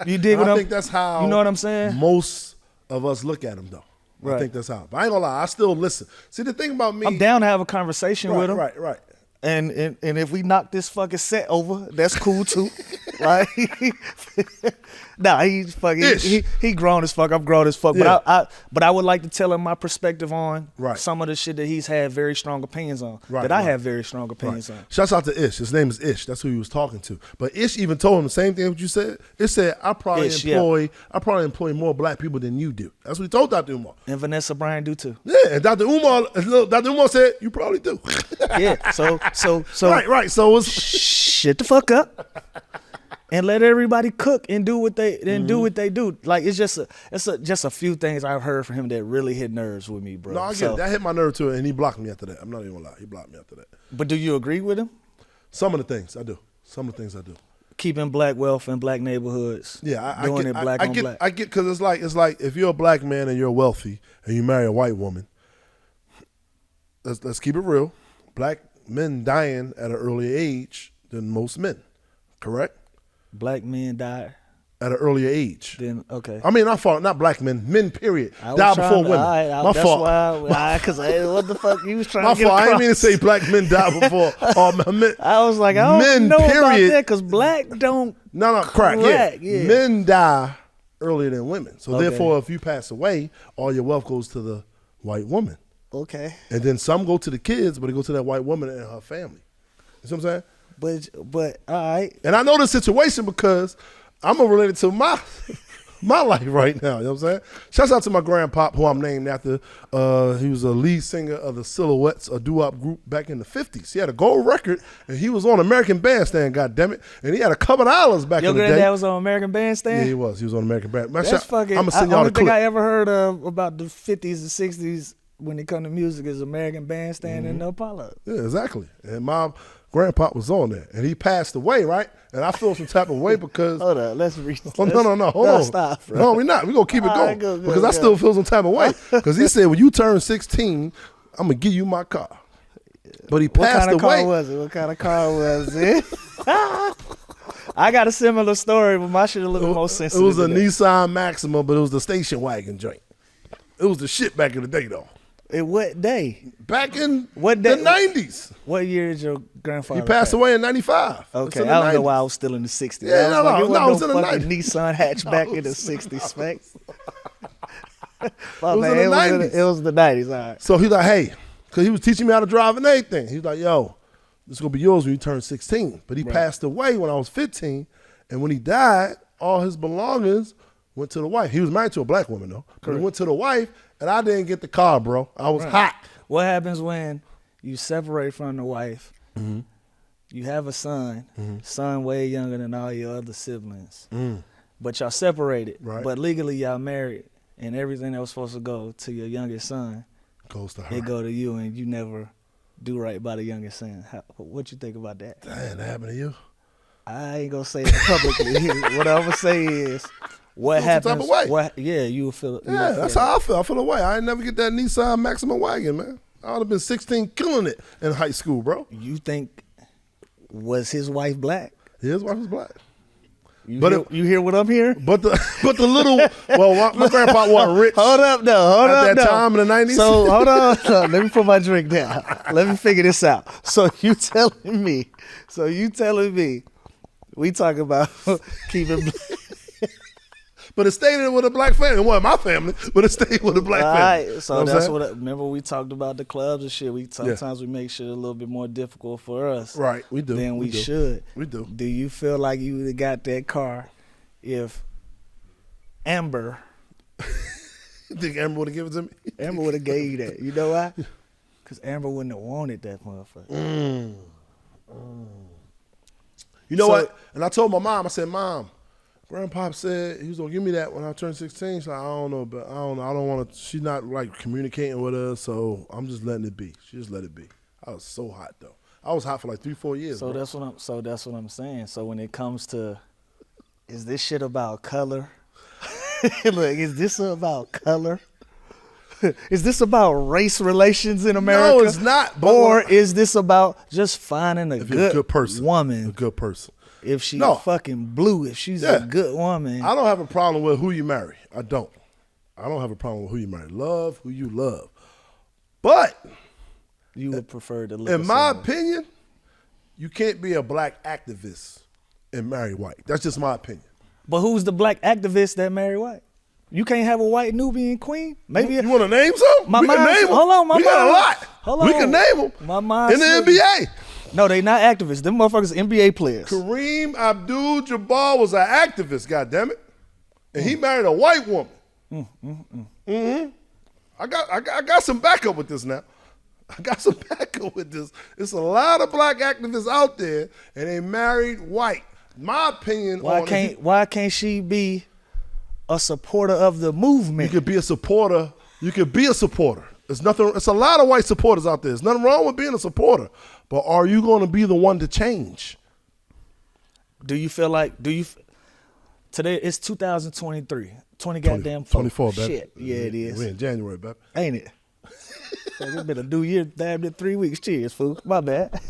You dig what I I'm? think that's how You know what I'm saying? most of us look at him, though. I Right. think that's how. But I ain't gonna lie, I still listen. See, the thing about me, I'm down to have a conversation with him. Right. And if we knock this fucking set over, that's cool too. Like, nah, he's fucking Ish. he grown as fuck. I'm grown as fuck. Yeah. But I would like to tell him my perspective on Right. some of the shit that he's had very strong opinions on. Right, that I right. have very strong opinions on. Shouts out to Ish. His name is Ish. That's who he was talking to. But Ish even told him the same thing what you said. It said, I probably Ish, employ more black people than you do. That's what he told Dr. Umar. And Vanessa Bryan do too. Yeah, and Dr. Umar said, you probably do. Yeah. So Right. So it's shut the fuck up and let everybody cook and do what they do what they do. Like it's just a few things I've heard from him that really hit nerves with me, bro. no, I get it. That hit my nerve too, and he blocked me after that. I'm not even gonna lie. He blocked me after that. But do you agree with him? Some of the things I do. Keeping black wealth in black neighborhoods. Yeah, I doing get, it black I on get, black. I get, because it's like if you're a black man and you're wealthy and you marry a white woman, let's keep it real. Black men dying at an earlier age than most men, correct? Black men die. At an earlier age. Then okay. I mean, not black men. Men, period. I was Die trying before to- women. that's fault. why, because what the fuck you was trying My to get fault. I didn't across. mean to say black men die before. Men, I was like, I don't men, know about period. that because black don't. No, crack. Correct, yeah. Men die earlier than women. So Okay. therefore, if you pass away, all your wealth goes to the white woman. Okay. And then some go to the kids, but they go to that white woman and her family. You see what I'm saying? But all right. And I know the situation because I'm gonna relate it to my life right now. You know what I'm saying? Shouts out to my grandpop, who I'm named after. He was a lead singer of the Silhouettes, a doo-wop group back in the 50s. He had a gold record, and he was on American Bandstand, goddammit. And he had a couple dollars back in the day. Your granddad was on American Bandstand? Yeah, he was. He was on American Bandstand. That's fucking, I'm gonna send y'all the clip. only thing I ever heard of about the 50s and 60s when it come to music is American Bandstand and the Apollo. Yeah, exactly. And my grandpa was on there, and he passed away, right? And I feel some type of way because. Hold on, let's reach. Oh, no, hold on. Stop, bro. No, we're not. We're gonna keep it going because I still feel some type of way. Because he said, when you turn 16, I'm gonna give you my car. But he passed away. What kind of car was it? What kind of car was it? I got a similar story, but my shit a little more sensitive. It was a Nissan Maxima, but it was the station wagon joint. It was the shit back in the day, though. In what day? Back in the 90s. What year is your grandfather? He passed away in 95. Okay, I don't know why I was still in the 60s. Yeah, no, it was in the 90s. Nissan hatchback in the 60s, Spank. It was the 90s, all right. So he's like, hey, because he was teaching me how to drive and everything. He's like, yo, this is going to be yours when you turn 16. But he passed away when I was 15. And when he died, all his belongings went to the wife. He was married to a black woman, though. But he went to the wife, and I didn't get the car, bro. I was hot. What happens when you separate from the wife, you have a son, son way younger than all your other siblings, but y'all separated, but legally y'all married, and everything that was supposed to go to your youngest son goes to her. It go to you, and you never do right by the youngest son. What you think about that? Damn, that happened to you? I ain't gonna say it publicly. What I'm gonna say is, what happens? You will feel it. Yeah, that's how I feel. I feel away. I ain't never get that Nissan Maxima wagon, man. I would have been 16 killing it in high school, bro. You think, was his wife black? His wife was black. You hear what I'm hearing? But the little, well, my grandpa wasn't rich. Hold up, at that time in the 90s. So hold on, let me put my drink down. Let me figure this out. So you telling me, we talk about keeping black. But it stayed with a black family. It wasn't my family, but it stayed with a black family. All right, so that's remember we talked about the clubs and shit. Sometimes we make shit a little bit more difficult for us. Right, we do. Than we should. We do. Do you feel like you would have got that car if Amber... You think Amber would have given it to me? Amber would have gave you that. You know why? Because Amber wouldn't have wanted that motherfucker. You know what? And I told my mom, I said, Mom, Grandpa said he was gonna give me that when I turned 16. So I don't know, but I don't know. I don't want to. She's not like communicating with us, so I'm just letting it be. She just let it be. I was so hot though. I was hot for like 3-4 years. So bro. that's what I'm saying. So when it comes to, is this shit about color? Look, is this about color? Is this about race relations in America? No, it's not. Or is this about just finding a good person, woman? A good person. If she's fucking blue, if she's a good woman. I don't have a problem with who you marry. I don't have a problem with who you marry. Love who you love. But you would prefer to live. In my opinion, you can't be a black activist and marry white. That's just my opinion. But who's the black activist that marry white? You can't have a white Nubian queen? Maybe you want to name some? We can name them. Hold on, we got a lot. Hold on. We can name them. My mind in the NBA. No, they not activists. Them motherfuckers NBA players. Kareem Abdul-Jabbar was an activist, goddammit. And he married a white woman. I got some backup with this now. I got some backup with this. It's a lot of black activists out there, and they married white. My opinion why can't she be a supporter of the movement? You could be a supporter. It's a lot of white supporters out there. There's nothing wrong with being a supporter. But are you going to be the one to change? Do you feel like, today it's 2023, 20 goddamn 24, baby. Shit, yeah, it is. We're in January, baby. Ain't it? It's been a new year, damn near 3 weeks. Cheers, fool. My bad.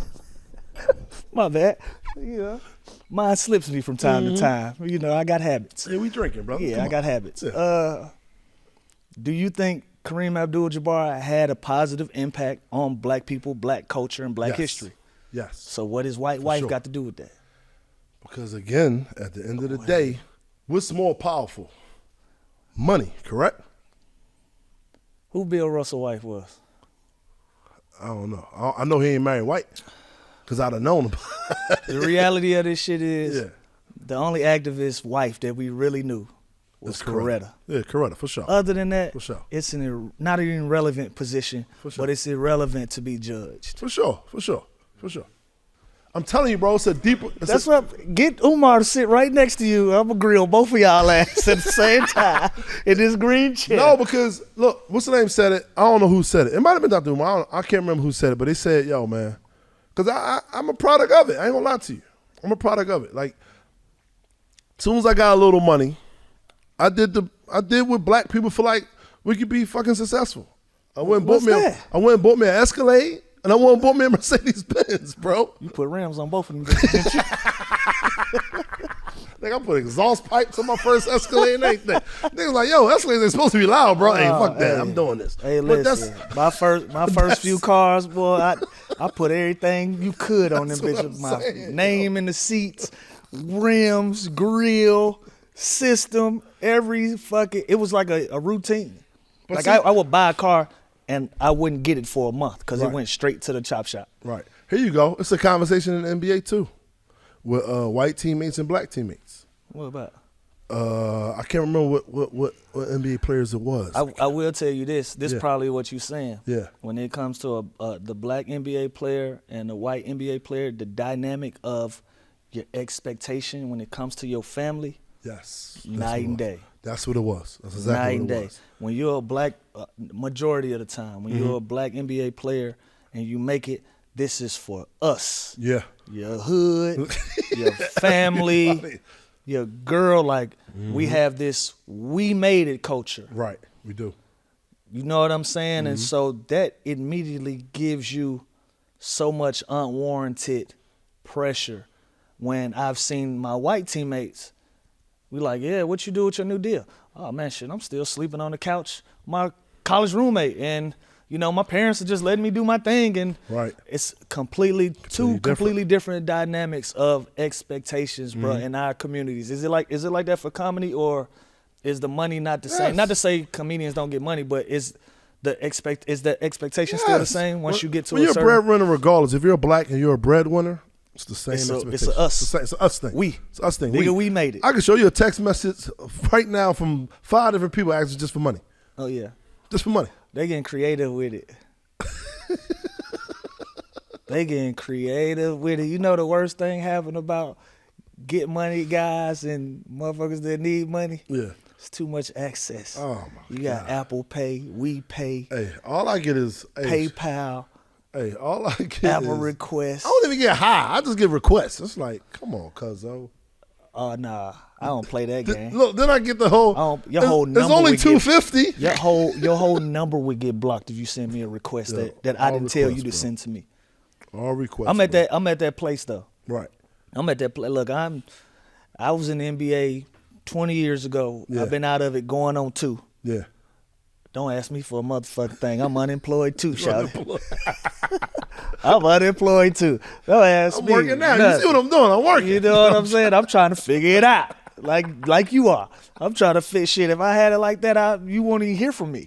My bad. You know, mine slips me from time to time. You know, I got habits. Yeah, we drinking, brother. Yeah, I got habits. Yeah. Do you think Kareem Abdul-Jabbar had a positive impact on black people, black culture, and black history? Yes. So what his white wife got to do with that? Because again, at the end of the day, what's more powerful? Money, correct? Who Bill Russell's wife was? I don't know. I know he ain't married white because I'd have known him. The reality of this shit is The only activist wife that we really knew was Coretta. Yeah, Coretta, for sure. Other than that, for sure. It's not an irrelevant position, but it's irrelevant to be judged. For sure. I'm telling you, bro, it's a deeper. That's what. Get Umar to sit right next to you. I'm gonna grill both of y'all ass at the same time in this green chair. No, because look, what's the name said it? I don't know who said it. It might have been Dr. Umar. I can't remember who said it, but they said, "Yo, man," because I'm a product of it. I ain't gonna lie to you. I'm a product of it. Like, as soon as I got a little money, I did what black people feel like we could be fucking successful. I went and bought me an Escalade. And I went and bought me a Mercedes Benz, bro. You put rims on both of them, didn't you? Like, I put exhaust pipes on my first Escalade and everything. Niggas like, yo, Escalades ain't supposed to be loud, bro. Hey, fuck that. I'm doing this. Hey, listen, my first few cars, boy, I put everything you could on them bitches. My name in the seats, rims, grill, system, every fucking. It was like a routine. But like, I would buy a car and I wouldn't get it for a month because it went straight to the chop shop. Right. Here you go. It's a conversation in the NBA too, with white teammates and black teammates. What about? I can't remember what NBA players it was. I will tell you this. This probably what you're saying. Yeah. When it comes to the black NBA player and the white NBA player, the dynamic of your expectation when it comes to your family. Yes. Night and day. That's what it was. That's exactly night and what it day. was. When you're a black, majority of the time, when you're a black NBA player and you make it, this is for us. Yeah. Your hood, your family, your girl. Like, we have this we made it culture. Right. We do. You know what I'm saying? And so that immediately gives you so much unwarranted pressure. When I've seen my white teammates, we like, yeah, what you do with your new deal? Oh, man, shit, I'm still sleeping on the couch. My college roommate, and, you know, my parents are just letting me do my thing. And it's completely different dynamics of expectations, bro, in our communities. Is it like that for comedy, or is the money not the same? Not to say comedians don't get money, but is the expectation still the same once you get to a certain... You're a breadwinner regardless. If you're black and you're a breadwinner, it's the same expectation. It's us. It's a us thing. It's us thing. Nigga, we made it. I can show you a text message right now from 5 different people asking just for money. Oh, yeah. Just for money. They getting creative with it. They getting creative with it. You know the worst thing happened about get money guys and motherfuckers that need money? Yeah. It's too much access. Oh, my God. You got Apple Pay, We Pay. Hey, all I get is... PayPal. Hey, all I get Apple is... requests. I don't even get high. I just get requests. It's like, come on, cuzzo. Oh, nah. I don't play that game. Look, then I get the whole... Your whole number it's only $250. Your whole number would get blocked if you send me a request that I didn't tell you to send to me. All requests. I'm at that place though. Right. I'm at that place. Look, I was in the NBA 20 years ago. Yeah. I've been out of it going on 2. Yeah. Don't ask me for a motherfucking thing. I'm unemployed too, shout it. I'm unemployed too. Don't ask me. I'm working now. Nothing. You see what I'm doing? I'm working. You know what I'm saying? I'm trying to figure it out. Like you are. I'm trying to fit shit. If I had it like that, you won't even hear from me.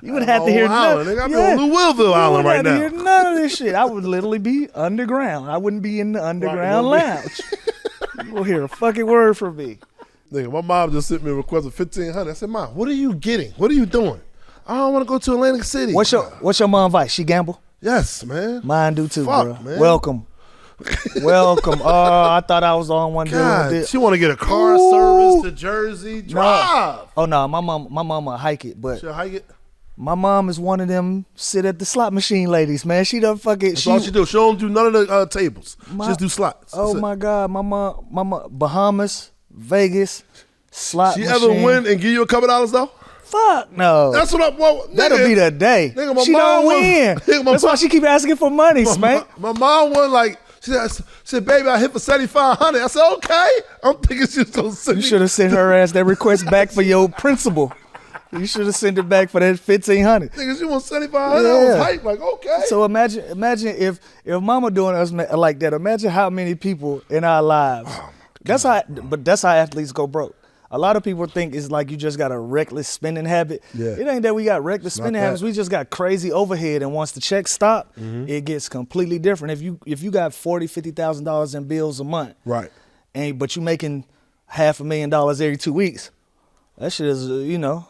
You would have to hear nothing. I'm on New Willville Island right now. You would hear none of this shit. I would literally be underground. I wouldn't be in the underground lounge. You won't hear a fucking word from me. Nigga, my mom just sent me a request of $1,500. I said, Mom, what are you getting? What are you doing? I don't want to go to Atlantic City. What's your mom's vice? She gamble? Yes, man. Mine do too, bro. Man. Welcome. Oh, I thought I was the only one doing it. She want to get a car service to Jersey. Drive. No. Oh no, my mom will hike it, but she'll hike it. My mom is one of them sit at the slot machine ladies, man. She done fucking. That's all she do. She don't do none of the tables. She just do slots. Oh my God, my mom, Bahamas, Vegas, slot machine. She ever win and give you a couple dollars though? Fuck no. That's what that'll be the day. Nigga, she don't win. That's why she keep asking for money, Spank. My mom won like. She said, baby, I hit for $7,500. I said, okay. I'm thinking she was going to send me. You should have sent her ass that request back for your principal. You should have sent it back for that $1,500. Nigga, she want $7,500. I was hyped, like, okay. So imagine if mama doing us like that. Imagine how many people in our lives. That's how athletes go broke. A lot of people think it's like you just got a reckless spending habit. Yeah. It ain't that we got reckless spending habits. We just got crazy overhead, and once the checks stop, it gets completely different. If you got $40,000, $50,000 in bills a month, right? But you making $500,000 every 2 weeks, that shit is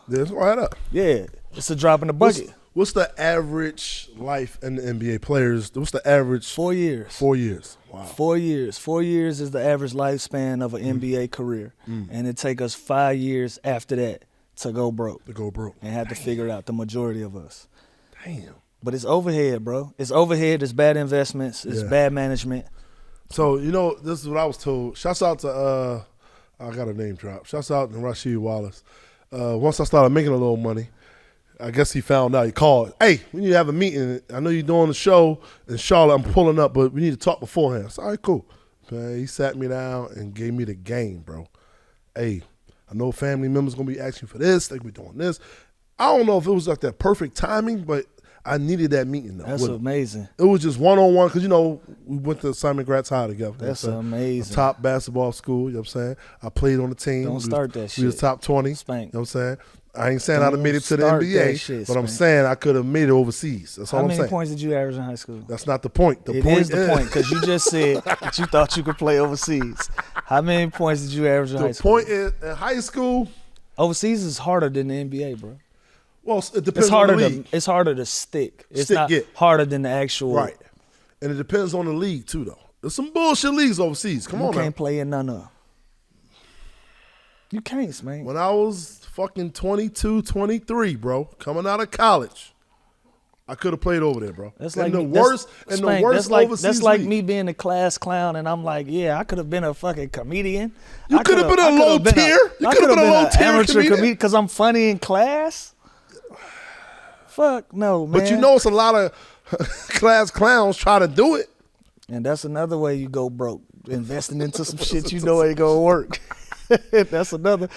That's right up. Yeah, it's a drop in the bucket. What's the average life in the NBA players? What's the average? 4 years. 4 years. Wow. 4 years. 4 years is the average lifespan of an NBA career. And it take us 5 years after that to go broke. And have to figure it out, the majority of us. Damn. But it's overhead, bro. It's overhead. It's bad investments. It's bad management. So, this is what I was told. Shouts out to, I got a name drop. Shouts out to Rasheed Wallace. Once I started making a little money, I guess he found out. He called. Hey, we need to have a meeting. I know you're doing the show in Charlotte. I'm pulling up, but we need to talk beforehand. I said, all right, cool. Man, he sat me down and gave me the game, bro. Hey, I know family members going to be asking for this. They be doing this. I don't know if it was like that perfect timing, but I needed that meeting, though. That's amazing. It was just one-on-one because, we went to Simon Gratz High together. That's amazing. Top basketball school, you know what I'm saying? I played on the team. Don't start that shit. We was top 20. Spank. You know what I'm saying? I ain't saying I'd have made it to the NBA, but I'm saying I could have made it overseas. That's all I'm saying. How many points did you average in high school? That's not the point. It is the point because you just said that you thought you could play overseas. How many points did you average in high school? The point is, in high school, overseas is harder than the NBA, bro. Well, it depends on the league. It's harder to stick. It's not harder than the actual. Right. And it depends on the league, too, though. There's some bullshit leagues overseas. Come on now. You can't play in none of them. You can't, man. When I was fucking 22, 23, bro, coming out of college, I could have played over there, bro. That's like the worst overseas That's like league. me being a class clown, and I'm like, yeah, I could have been a fucking comedian. You could have been a low tier. You could have been a low tier amateur comedian because I'm funny in class. Fuck no, man. But it's a lot of class clowns try to do it. And that's another way you go broke. Investing into some shit you know ain't gonna work. That's another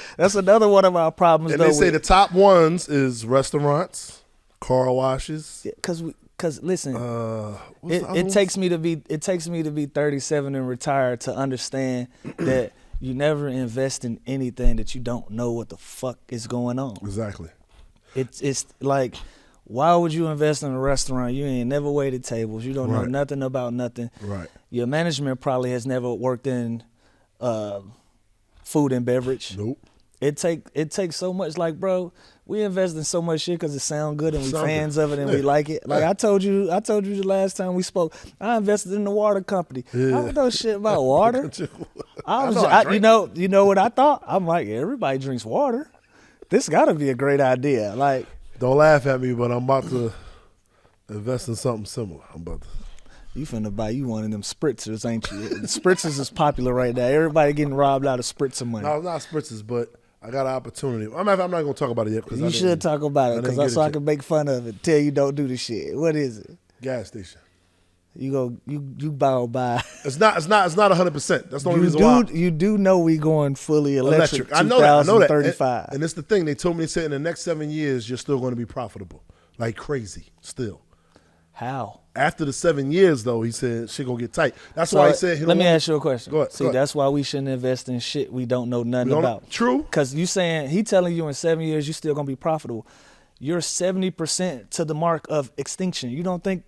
one of our problems. And they say the top ones is restaurants, car washes. Yeah, cause listen, it takes me to be 37 and retired to understand that you never invest in anything that you don't know what the fuck is going on. Exactly. It's like, why would you invest in a restaurant? You ain't never waited tables. You don't know nothing about nothing. Right. Your management probably has never worked in food and beverage. Nope. It takes so much. Like, bro, we invest in so much shit because it sound good and we fans of it and we like it. Like I told you the last time we spoke, I invested in the water company. Yeah. I don't know shit about water. You know what I thought? I'm like, everybody drinks water. This got to be a great idea. Like, don't laugh at me, but I'm about to invest in something similar. You finna buy you one of them spritzers, ain't you? Spritzers is popular right now. Everybody getting robbed out of spritzer money. No, not spritzers, but I got an opportunity. I'm not going to talk about it yet. You should talk about it so I can make fun of it. Tell you don't do the shit. What is it? Gas station. You bow by. It's not 100%. That's the only reason why. You do know we going fully electric. I know that. 2035. And it's the thing. They told me, they said in the next 7 years, you're still going to be profitable. Like crazy, still. How? After the 7 years, though, he said shit gonna get tight. That's why he said. Let me ask you a question. Go ahead. See, that's why we shouldn't invest in shit we don't know nothing about. True. Because he telling you in 7 years you still gonna be profitable. You're 70% to the mark of extinction. You don't think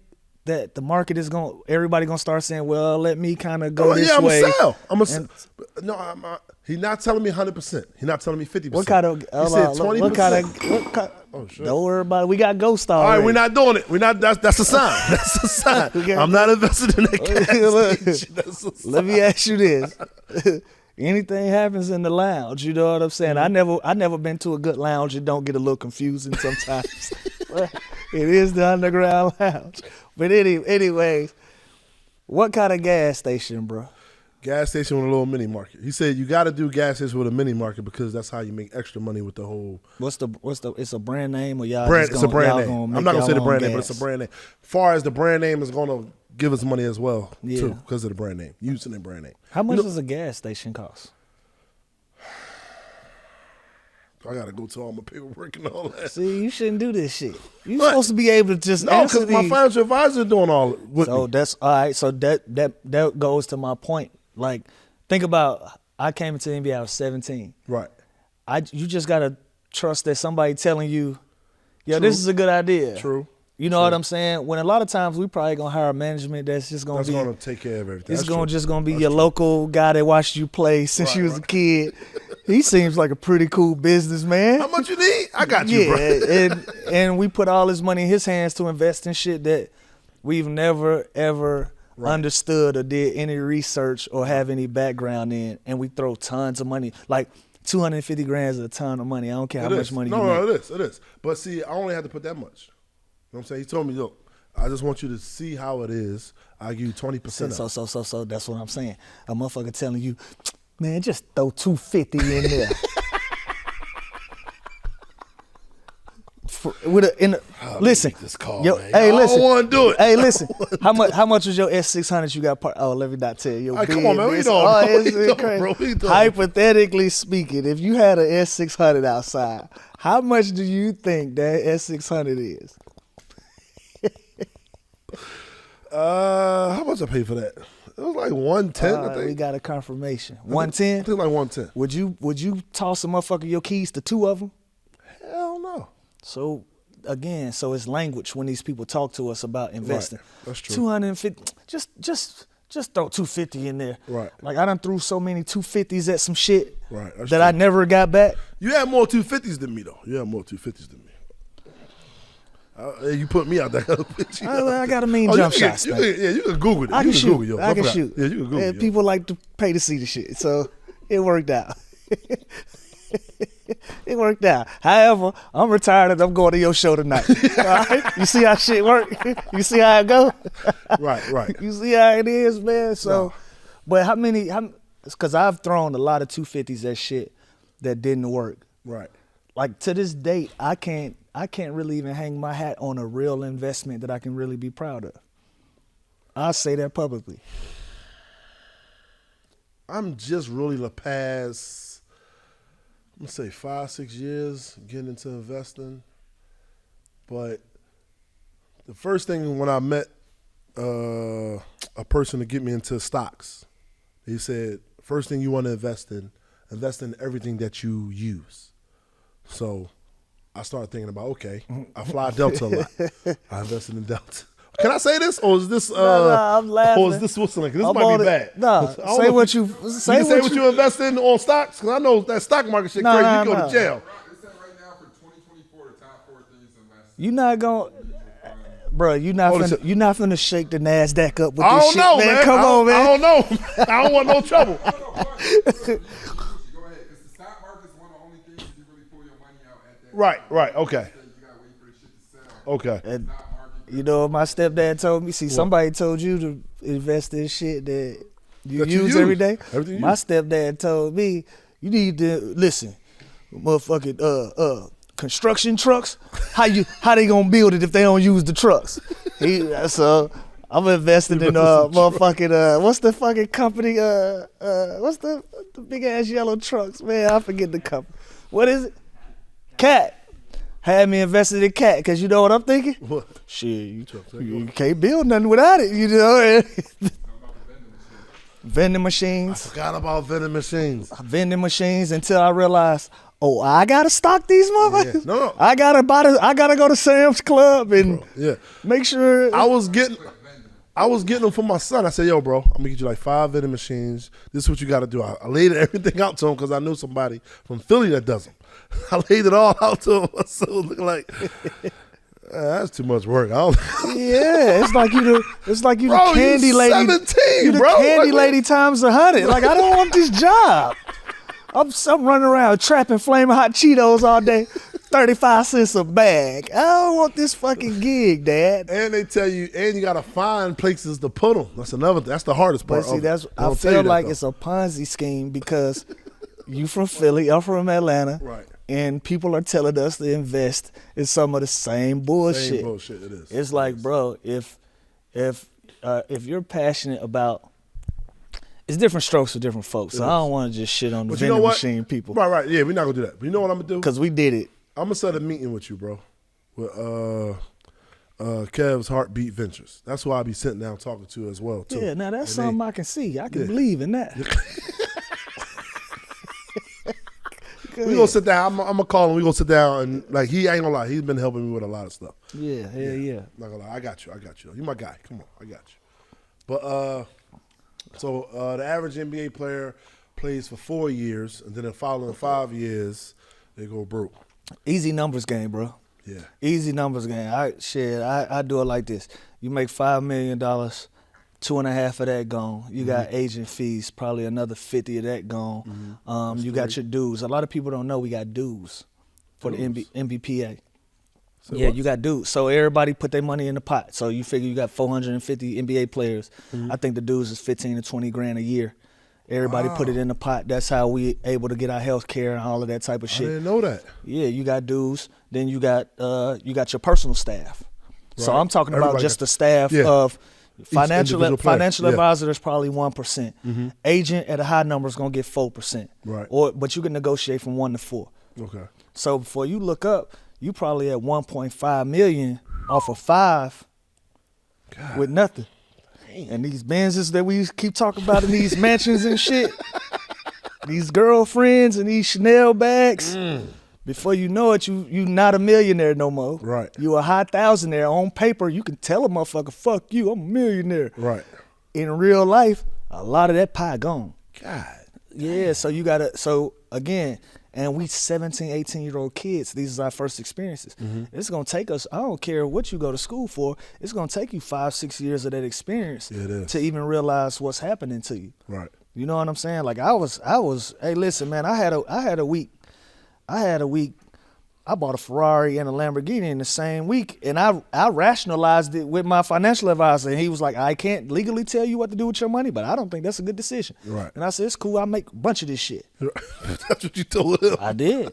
that the market is everybody gonna start saying, well, let me kind of go this way. I'm a sell. No, he's not telling me 100%. He's not telling me 50%. What kind of? He said 20%. What kind? Oh, shit. Don't worry about it. We got ghost already. All right, we're not doing it. We're not. That's a sign. That's a sign. I'm not invested in that gas station. Let me ask you this. Anything happens in the lounge, you know what I'm saying? Mm-hmm. I never been to a good lounge. It don't get a little confusing sometimes. It is the underground lounge. But anyways, what kind of gas station, bro? Gas station with a little mini market. He said you got to do gas station with a mini market because that's how you make extra money with the whole. What's the? It's a brand name or y'all? It's a brand name. I'm not gonna say the brand name, but it's a brand name. Far as the brand name is gonna give us money as well too because of the brand name, using the brand name. How much does a gas station cost? I gotta go to all my paperwork and all that. See, you shouldn't do this shit. You're supposed to be able to just answer because my financial advisor is doing all with me. That's all right. So that goes to my point. Like, think about, I came into the NBA, I was 17. Right. you just gotta trust that somebody telling you, yo, True. this is a good idea. True. You know what I'm saying? When a lot of times we probably gonna hire management that's just gonna gonna take care of everything. It's That's just true. gonna be That's your true. local guy that watched you play since you was a kid. He seems like a pretty cool businessman. How much you need? I got you, bro. and we put all his money in his hands to invest in shit that we've never ever understood or did any research or have any background in, and we throw tons of money. Like 250 grand is a ton of money. I don't care how much money you make. No, it is. But see, I only had to put that much. You know what I'm saying? He told me, look, I just want you to see how it is. I'll give you 20% So that's what I'm saying. A motherfucker telling you, man, just throw 250 in there. Listen, this call, yo, man. hey, I listen. don't want to do it. Hey, listen. How much was your S600 you got? Oh, let me not tell you. Hey, come on, man. What you doing, bro? It's What you doing, crazy. bro? What you doing? Hypothetically speaking, if you had an S600 outside, how much do you think that S600 is? How much I paid for that? It was like 110, I think. We got a confirmation. 110? I think like 110. Would you toss a motherfucker your keys to two of them? Hell no. So again, it's language when these people talk to us about investing. Right. That's true. 250. Just throw 250 in there. Right. Like I done threw so many 250s at some shit Right. That's that true. I never got back. You had more 250s than me, though. You had more 250s than me. You put me out there. I got a mean jump shots. You can Google it. I can shoot. Google, yo. I can shoot. Yeah, you can Google it. People like to pay to see the shit, so it worked out. It worked out. However, I'm retired and I'm going to your show tonight. All right? You see how shit work? You see how it go? Right. You see how it is, man? So, but because I've thrown a lot of 250s at shit that didn't work. Right. Like to this date, I can't really even hang my hat on a real investment that I can really be proud of. I'll say that publicly. I'm just really the past, I'm going to say 5-6 years getting into investing. But the first thing when I met a person to get me into stocks, he said, first thing you want to invest in everything that you use. So I started thinking about, okay, I fly Delta a lot. I invested in Delta. Can I say this, or is this? I'm laughing. Or is this Switzerland? 'Cause this might be bad. Nah, say what you say. What you invest in on stocks? Because I know that stock market shit crazy. You go to jail. It said right now for 2024, the top 4 things to invest in. You not going, bro? You not finna shake the NASDAQ up with I this don't shit, know, man. man. Come on, man. I don't know. I don't want no trouble. Go ahead, because the stock market is one of the only things you really pull your money out at that. Right. Okay. You gotta wait for the shit to sell. Okay. And Stock market. you know what my stepdad told me? See, somebody told you to invest in shit that you use every day. Everything you My use. stepdad told me you need to listen, motherfucking construction trucks. How they gonna build it if they don't use the trucks? So I'm investing in motherfucking what's the fucking company? What's the big ass yellow trucks? Man, I forget the company. What is it? Cat. Had me invested in Cat, because you know what I'm thinking? What? Shit, you can't build nothing without it, you know? Vending machines. Forgot about vending machines. Vending machines until I realized, I gotta stock these motherfuckers. Yeah. No. I gotta go to Sam's Club and make sure. I was getting them for my son. I said, yo, bro, I'm going to get you like 5 vending machines. This is what you got to do. I laid everything out to him because I knew somebody from Philly that does them. I laid it all out to him. So it looked like, that's too much work. Yeah, it's like you the Bro, candy you lady. 17, you the bro. candy Like, lady times 100. Like, I don't want this job. I'm running around trapping flaming hot Cheetos all day. 35 cents a bag. I don't want this fucking gig, Dad. And they tell you, and you got to find places to put them. That's another. That's the hardest part. But see, I feel like it's a Ponzi scheme because you from Philly, I'm from Atlanta, Right. And people are telling us to invest in some of the same bullshit. Same bullshit it is. It's like, bro, if you're passionate about, it's different strokes for different folks. So I don't want to just shit on the But you know vending what? machine people. Right. Yeah, we're not gonna do that. But you know what I'm gonna do? Because we did it. I'm gonna set a meeting with you, bro. With Kev's Heartbeat Ventures. That's who I'll be sitting down talking to as well, too. Yeah, now that's And something I can see. I can believe in that. We gonna sit down. I'm gonna call him. We gonna sit down and like he ain't gonna lie. He's been helping me with a lot of stuff. Yeah, hell yeah. Not gonna lie. I got you. You my guy. Come on, I got you. But so the average NBA player plays for 4 years, and then the following 5 years they go broke. Easy numbers game, bro. Yeah. Easy numbers game. I do it like this. You make $5 million, 2.5 of that gone. You got agent fees, probably another 50 of that gone. You got your dues. A lot of people don't know we got dues for the NBPA. So yeah, you got dues. So everybody put their money in the pot. So you figure you got 450 NBA players. I think the dues is 15 to 20 grand a year. Everybody put it in the pot. That's how we able to get our health care and all of that type of shit. I didn't know that. Yeah, you got dues. Then you got your personal staff. Right. So I'm talking about just the staff of financial advisor. There's probably 1%. Agent at a high number is gonna get 4%. Right. But you can negotiate from 1 to 4. Okay. So before you look up, you probably at 1.5 million off of 5 with nothing. Damn. And these Benzes that we keep talking about in these mansions and shit, these girlfriends and these Chanel bags. Before you know it, you not a millionaire no more. Right. You a high thousandaire. On paper, you can tell a motherfucker, fuck you, I'm a millionaire. Right. In real life, a lot of that pie gone. God. Yeah, so you gotta, so again, and we 17, 18-year-old kids, these are our first experiences. It's gonna take us, I don't care what you go to school for, it's gonna take you 5, 6 years of that experience to even realize what's happening to you. Right. You know what I'm saying? Like I was, hey listen man, I had a week, I bought a Ferrari and a Lamborghini in the same week, and I rationalized it with my financial advisor, and he was like, I can't legally tell you what to do with your money, but I don't think that's a good decision. Right. And I said, it's cool, I'll make a bunch of this shit. That's what you told him. I did.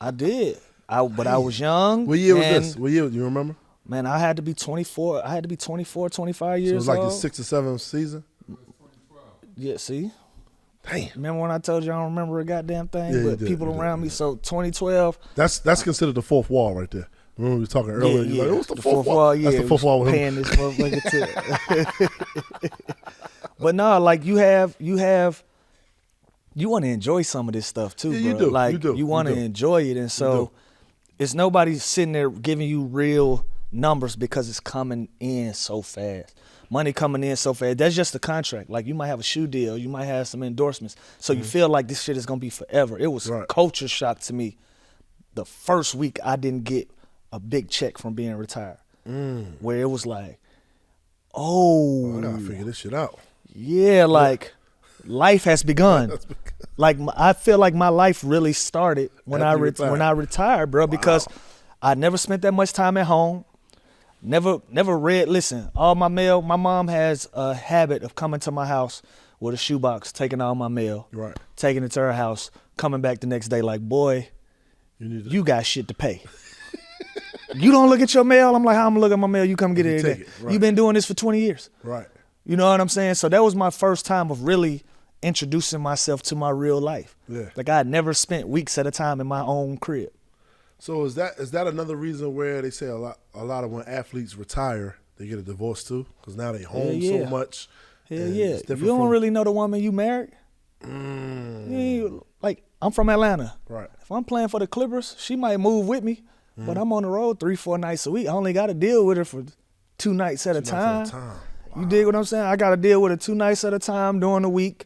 But I was young. What year was this? What year, do you remember? Man, I had to be 24, 25 years old. So it was like the 6th or 7th season? Yeah, see? Damn. Remember when I told you I don't remember a goddamn thing? Yeah, but people around me, so 2012. That's considered the fourth wall right there. Remember we were talking earlier? Yeah, Like, what's the fourth wall? Yeah, that's the fourth wall with paying him. this motherfucker too. But no, like you want to enjoy some of this stuff too, yeah, bro. You do. Like you want to enjoy it, and so it's nobody sitting there giving you real numbers because it's coming in so fast. Money coming in so fast. That's just a contract. Like you might have a shoe deal, you might have some endorsements, so you feel like this shit is gonna be forever. It was culture shock to me. The first week I didn't get a big check from being retired, where it was like, I gotta figure this shit out. Yeah, like life has begun. Like I feel like my life really started when I retired, bro, because I never spent that much time at home. Never read. Listen, all my mail. My mom has a habit of coming to my house with a shoebox, taking all my mail, taking it to her house, coming back the next day like, boy, you got shit to pay. You don't look at your mail. I'm like, how I'm gonna look at my mail? You come get it every day. You've been doing this for 20 years. Right. You know what I'm saying? So that was my first time of really introducing myself to my real life. Yeah. Like I had never spent weeks at a time in my own crib. So is that another reason where they say a lot of when athletes retire, they get a divorce too? Because now they home so much. Hell yeah. You don't really know the woman you married. Like, I'm from Atlanta. Right. If I'm playing for the Clippers, she might move with me, but I'm on the road 3-4 nights a week. I only got to deal with her for 2 nights at a time. Wow. You dig what I'm saying? I got to deal with her 2 nights at a time during the week.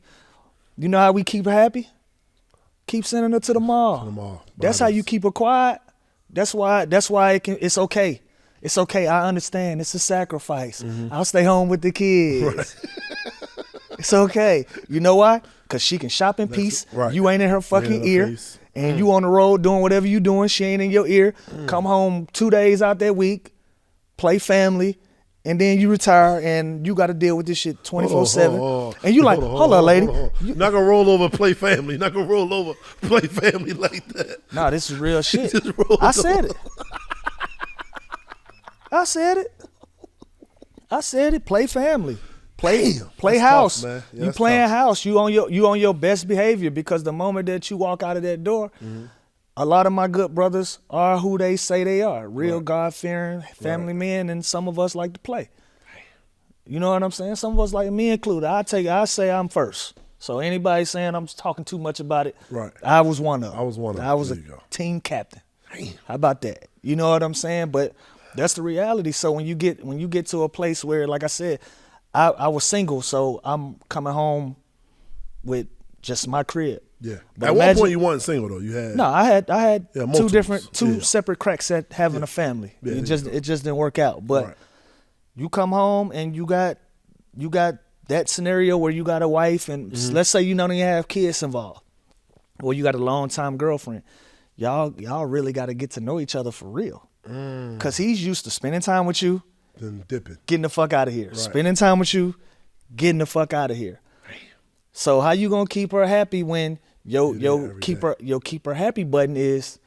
You know how we keep her happy? Keep sending her to the mall. That's how you keep her quiet. That's why it's okay. It's okay. I understand. It's a sacrifice. I'll stay home with the kids. Right. It's okay. You know why? Because she can shop in peace. Right. You ain't in her fucking ear. And you on the road doing whatever you doing. She ain't in your ear. Come home 2 days out that week. Play family. And then you retire and you got to deal with this shit 24/7. And you like, hold on, lady. You're not going to roll over, play family. Not going to roll over, play family like that. Nah, this is real shit. I said it. I said it. Play family. Play house. Tough, yeah, you playing house. You on your best behavior, because the moment that you walk out of that door, a lot of my good brothers are who they say they are. Real God-fearing family men, and some of us like to play. You know what I'm saying? Some of us, like me included, I say I'm first. So anybody saying I'm talking too much about it, Right. I was one of them. I was one of them. I was There a you go. team captain. Damn. How about that? You know what I'm saying? But that's the reality. So when you get to a place where, like I said, I was single, so I'm coming home with just my crib. Yeah. But At one imagine- point, you weren't single though. You had No, I had Yeah, two multiples. Yeah. separate cracks at having a family. Yeah, it there just you go. it just didn't work out. But Right. you come home and you got that scenario where you got a wife and let's say you don't even have kids involved, or you got a long-time girlfriend. Y'all really got to get to know each other for real. Cause he's used to spending time with you, Then dipping. getting the fuck out of here. Spending time with you, getting the fuck out of here. So how you gonna keep her happy when Do that your every keep her happy button is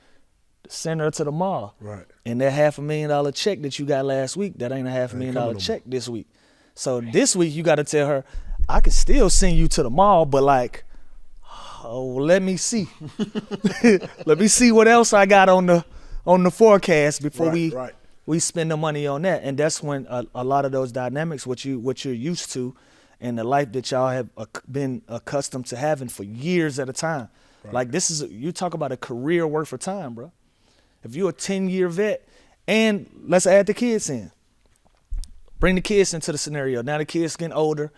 send her to the mall. Right. And that $500,000 check that you got last week, that ain't a $500,000 coming no check this week. So this week you got to tell her, I can still send you to the mall, but like, oh, let me see. Let me see what else I got on the forecast before Right. we spend the money on that. And that's when a lot of those dynamics, what you're used to, and the life that y'all have been accustomed to having for years at a time. Like you talk about a career worth of time, bro. If you're a 10-year vet, and let's add the kids in. Bring the kids into the scenario. Now the kids getting older.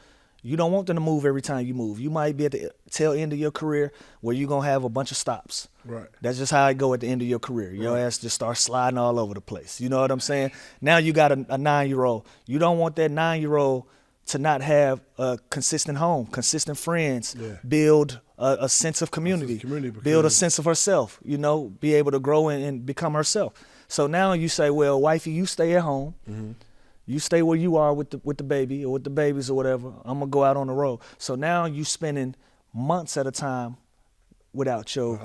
You don't want them to move every time you move. You might be at the tail end of your career where you're going to have a bunch of stops. Right. That's just how it go at the end of your career. Your ass just start sliding all over the place. You know what I'm saying? Now you got a 9-year-old. You don't want that 9-year-old to not have a consistent home, consistent friends, build a sense of community, build a sense of herself, be able to grow and become herself. So now you say, well, wifey, you stay at home. You stay where you are with the baby or with the babies or whatever. I'm gonna go out on the road. So now you spending months at a time without your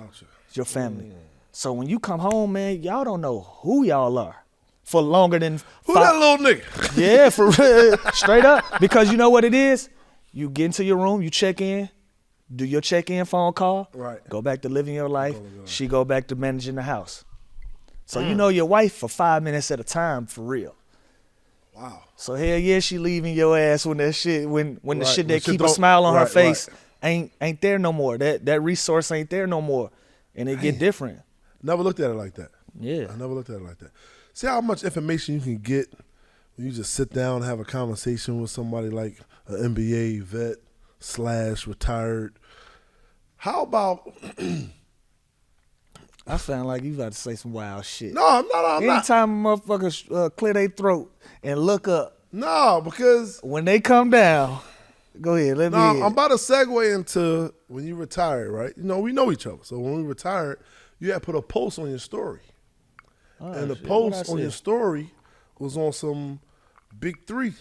family. So when you come home, man, y'all don't know who y'all are for longer than Who that little nigga? Yeah, for real, straight up. Because you know what it is? You get into your room, you check in, do your check-in phone call, Right. go back to living your life. She go back to managing the house. So you know your wife for 5 minutes at a time for real. Wow. So hell yeah, she leaving your ass when that shit when the shit that keep a don't- smile on her right, face right. ain't there no more. That resource ain't there no more, and it get different. Never looked at it like that. Yeah. I never looked at it like that. See how much information you can get when you just sit down and have a conversation with somebody like an NBA vet / retired. How about? I sound like you about to say some wild shit. No, I'm not. I'm not. Anytime a motherfucker clear their throat and look up, No, because when they come down, go ahead. Let me no, hear I'm it. about to segue into when you retired, right? We know each other. So when we retired, you had put a post on your story. Oh, And the shit, post what'd I on say? your story was on some Big 3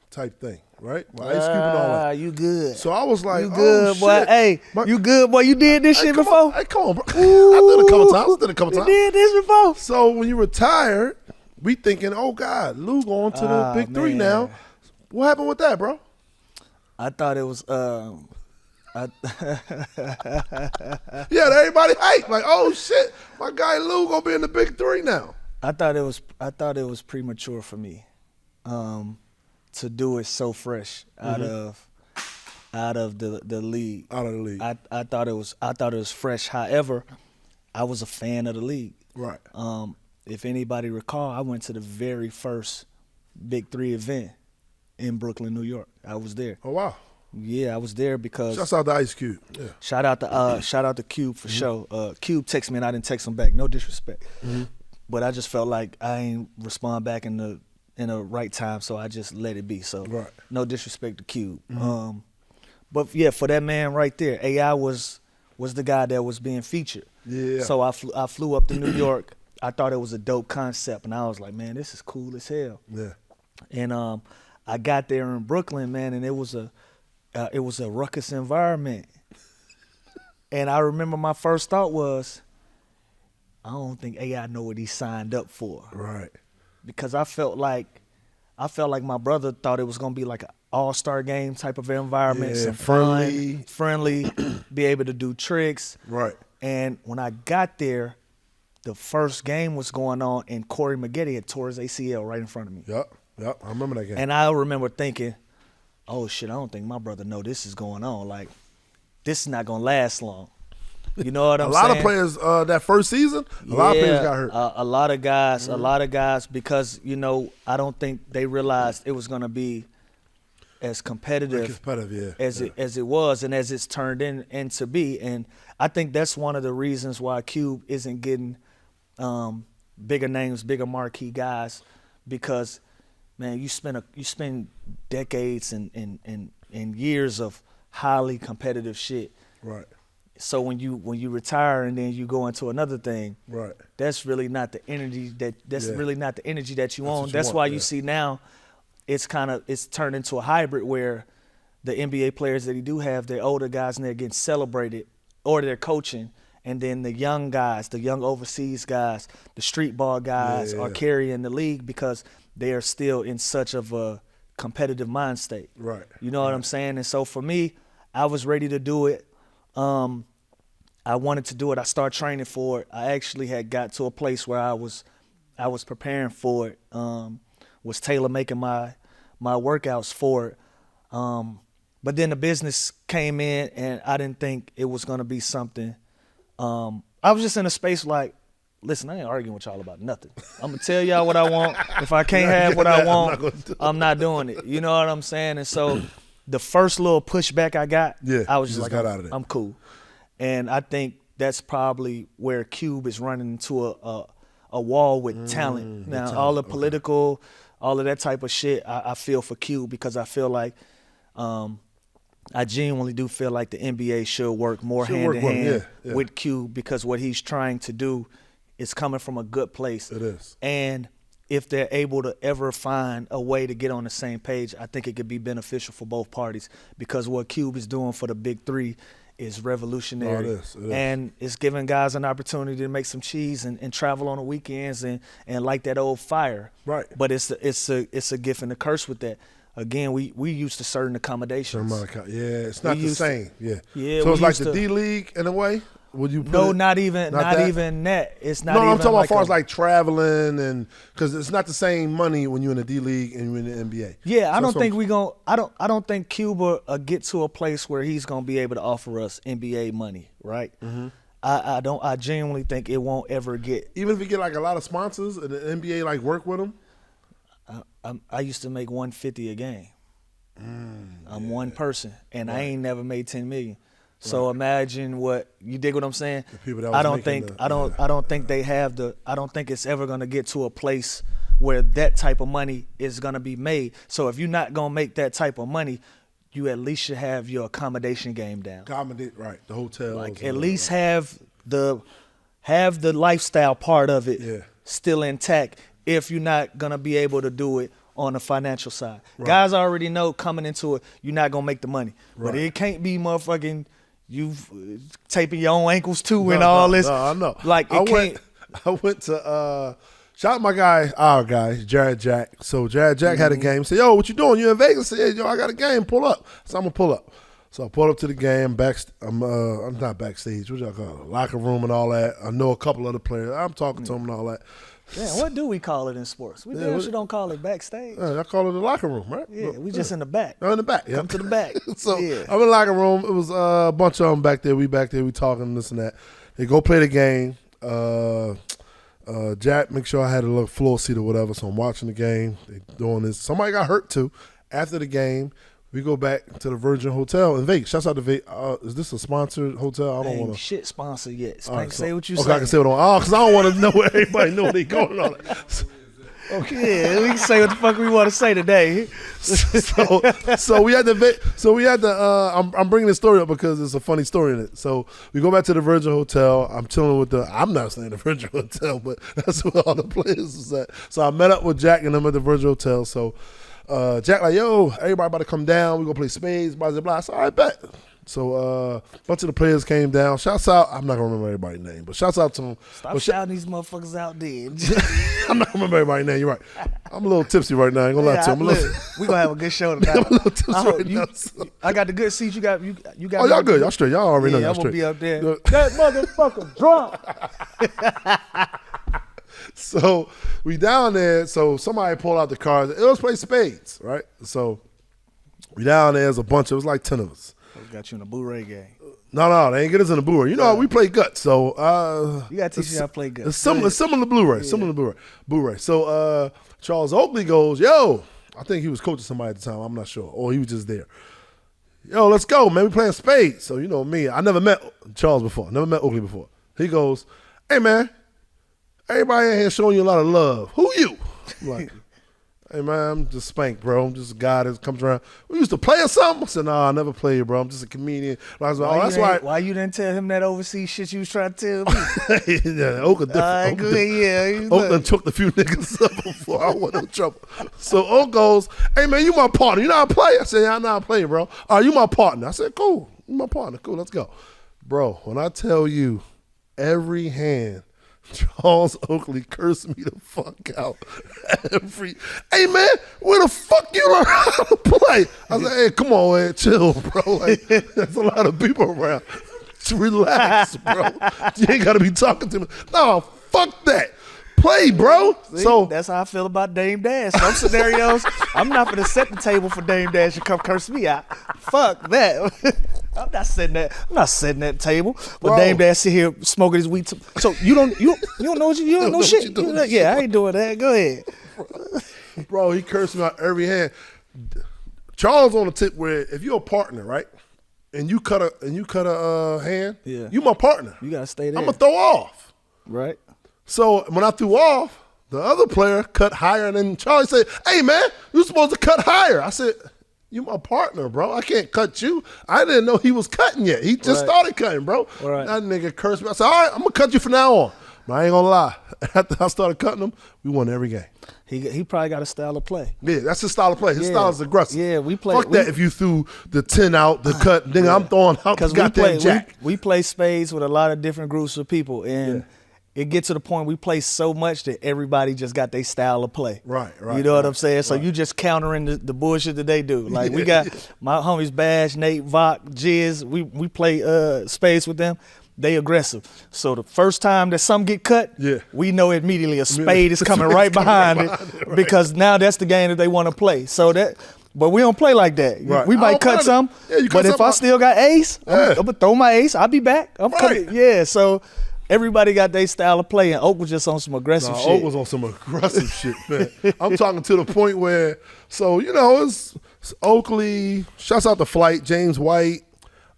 type thing, right? With Ice Cube and all that. You good. So I was like, You good, oh, boy. shit. Hey, My- you good, boy. You did this Hey, shit come before? on. Hey, come on, bro. I did it a couple times. You did this before? So when you retired, we thinking, oh, God, Lou going to the Big 3 man. now. What happened with that, bro? I thought it was Yeah, everybody hyped. Like, oh, shit, my guy Lou going to be in the Big 3 now. I thought it was premature for me to do it so fresh out of the league. Out of the league. I thought it was fresh. However, I was a fan of the league. Right. If anybody recall, I went to the very first Big 3 event in Brooklyn, New York. I was there. Oh, wow. Yeah, I was there because Shouts out to Ice Cube. Yeah. shout out to Cube for sure. Cube texted me and I didn't text him back. No disrespect. But I just felt like I ain't respond back in the right time, so I just let it be. So Right. no disrespect to Cube. But yeah, for that man right there, AI was the guy that was being featured. Yeah. So I flew up to New York. I thought it was a dope concept, and I was like, man, this is cool as hell. Yeah. And I got there in Brooklyn, man, and it was a ruckus environment. And I remember my first thought was, I don't think AI know what he signed up for. Right. Because I felt like my brother thought it was gonna be like an all-star game type of environment, Yeah, some friendly. fun, friendly, be able to do tricks. Right. And when I got there, the first game was going on, and Corey Maggette had tore his ACL right in front of me. Yep. I remember that game. And I remember thinking, oh shit, I don't think my brother know this is going on. Like, this is not gonna last long. You know what I'm a saying? lot of players that first season, a lot of players got hurt. A lot of guys, because I don't think they realized it was gonna be as competitive as it was and as it's turned into be. And I think that's one of the reasons why Cube isn't getting bigger names, bigger marquee guys, because man, you spend decades and years of highly competitive shit. Right. So when you retire and then you go into another thing, right, that's really not the energy really not the energy that you want. That's why you see now it's turned into a hybrid where the NBA players that he do have, they're older guys and they're getting celebrated, or they're coaching, and then the young guys, the young overseas guys, the street ball guys are carrying the league because they are still in such of a competitive mind state. Right. You know what I'm saying? And so for me, I was ready to do it. I wanted to do it. I started training for it. I actually had got to a place where I was preparing for it. Was tailor making my workouts for it. But then the business came in, and I didn't think it was gonna be something. I was just in a space like, listen, I ain't arguing with y'all about nothing. I'm gonna tell y'all what I want. If I can't have what I want, I'm not doing it. You know what I'm saying? And so the first little pushback I got, I was just like, got out of there. I'm cool. And I think that's probably where Cube is running into a wall with talent. Now, all the political, all of that type of shit, I feel for Cube, because I feel like I genuinely do feel like the NBA should work more hand in hand with Cube, because what he's trying to do is coming from a good place. It is. And if they're able to ever find a way to get on the same page, I think it could be beneficial for both parties, because what Cube is doing for the big three is revolutionary. It is. And it's giving guys an opportunity to make some cheese and travel on the weekends and light that old fire. Right. But it's a gift and a curse with that. Again, we used to certain accommodations. It's not the same. Yeah. So it's like the D League in a way. Would you? Not even that. It's not. No, even I'm talking like as far as like traveling, and because it's not the same money when you're in the D League and you're in the NBA. Yeah, I don't think Cuba get to a place where he's gonna be able to offer us NBA money, right? Mm-hmm. I genuinely think it won't ever get. Even if we get like a lot of sponsors and the NBA like work with him. I used to make $150 a game. I'm one person, and I ain't never made $10 million. So imagine what you dig. What I'm saying? I don't think it's ever gonna get to a place where that type of money is gonna be made. So if you're not gonna make that type of money, you at least should have your accommodation game down. Right, the hotels. Like at least have the lifestyle part of it still intact. If you're not gonna be able to do it on the financial side, guys already know coming into it, you're not gonna make the money. But it can't be motherfucking. You taping your own ankles too and all this. No, I know. Like I went to shout out my guy, our guy, Jared Jack. So Jared Jack had a game. Said, "Yo, what you doing? You in Vegas?" I said, "Yo, I got a game. Pull up." So I'm gonna pull up. So I pulled up to the game. I'm not backstage. What y'all call it? Locker room and all that. I know a couple other players. I'm talking to them and all that. Yeah, what do we call it in sports? We don't call it backstage. I call it the locker room, right? Yeah, we just in the back. Oh, in the back. Come to the back. So I'm in the locker room. It was a bunch of them back there. We talking this and that. They go play the game. Jack make sure I had a little floor seat or whatever. So I'm watching the game. They doing this. Somebody got hurt too. After the game, we go back to the Virgin Hotel in Vegas. Shouts out to Vegas. Is this a sponsored hotel? I don't want to. Shit sponsor yet. Spank, say what you say. Okay, I can say what I want. Because I don't want to know where everybody know they going on. Okay. Yeah, we can say what the fuck we want to say today. So we had the. I'm bringing this story up because it's a funny story in it. So we go back to the Virgin Hotel. I'm chilling with I'm not staying at the Virgin Hotel, but that's where all the players was at. So I met up with Jack and them at the Virgin Hotel. So Jack like, yo, everybody about to come down. We gonna play spades, blah blah blah. So I bet. So a bunch of the players came down. Shouts out. I'm not gonna remember everybody's name, but shouts out to them. Stop shouting these motherfuckers out there. I'm not gonna remember everybody's name. You're right. I'm a little tipsy right now. I ain't gonna lie to you. We gonna have a good show tonight. I'm a little tipsy right now. So. I got the good seats. You got. Oh, y'all good. Y'all straight. Y'all already know y'all straight. I'm gonna be up there. That motherfucker drunk. So we down there. So somebody pulled out the cards. It was play spades, right? So we down there. There's a bunch. It was like 10 of us. Got you in a Blu-ray game. No, they ain't get us in the Blu-ray. You know how we play guts, so You gotta teach me how to play guts. It's similar to Blu-ray. Similar to Blu-ray. So Charles Oakley goes, yo, I think he was coaching somebody at the time. I'm not sure, or he was just there. Yo, let's go, man. We playing spades. So you know me. I never met Charles before. Never met Oakley before. He goes, hey man, everybody in here showing you a lot of love. Who you? I'm like, hey man, I'm just Spank, bro. I'm just a guy that comes around. We used to play or something. I said, nah, I never played, bro. I'm just a comedian. I was like, that's why. Why you didn't tell him that overseas shit you was trying to tell me? Yeah, Oak different. Oak done took the few niggas up before I went in trouble. So Oak goes, hey man, you my partner. You know how to play? I said, yeah, I know how to play, bro. You my partner. I said, cool. You my partner. Cool, let's go. Bro, when I tell you every hand, Charles Oakley cursed me the fuck out. Hey man, where the fuck you learn how to play? I was like, hey, come on, man, chill, bro. Like, there's a lot of people around. Just relax, bro. You ain't gotta be talking to me. No, fuck that. Play, bro. See, so that's how I feel about Dame Dash. Some scenarios, I'm not gonna set the table for Dame Dash to come curse me out. Fuck that. I'm not setting that table. But Bro. Dame Dash sit here smoking his weed. So you don't know what you don't know shit. what you doing. Yeah, I ain't doing that. Go ahead. Bro, he cursed me out every hand. Charles on the tip where if you're a partner, right, and you cut a hand, Yeah. you my partner. You gotta stay there. I'm gonna throw off. Right. So when I threw off, the other player cut higher, and then Charlie said, hey man, you supposed to cut higher. I said, you my partner, bro. I can't cut you. I didn't know he was cutting yet. He just started cutting, bro. Right. That nigga cursed me. I said, all right, I'm gonna cut you from now on. But I ain't gonna lie. After I started cutting him, we won every game. He probably got a style of play. Yeah, that's his style of play. His style is aggressive. Yeah, we play. Fuck that if you threw the 10 out, the cut, nigga, I'm throwing out the goddamn jack. We play spades with a lot of different groups of people, and it gets to the point we play so much that everybody just got their style of play. Right. You know what I'm saying? So you just countering the bullshit that they do. Like we got my homies Bash, Nate, Vok, Jizz. We play spades with them. They aggressive. So the first time that some get cut, we know immediately a spade is coming right behind it because now that's the game that they want to play. So that. But we don't play like that. Right. We might cut some, but if I still got ace, I'm going to throw my ace. I'll be back. I'm cutting. Yeah, so everybody got their style of play, and Oak was just on some aggressive shit. Oak was on some aggressive shit, man. I'm talking to the point where, so, you know, it's Oakley, shouts out to Flight, James White,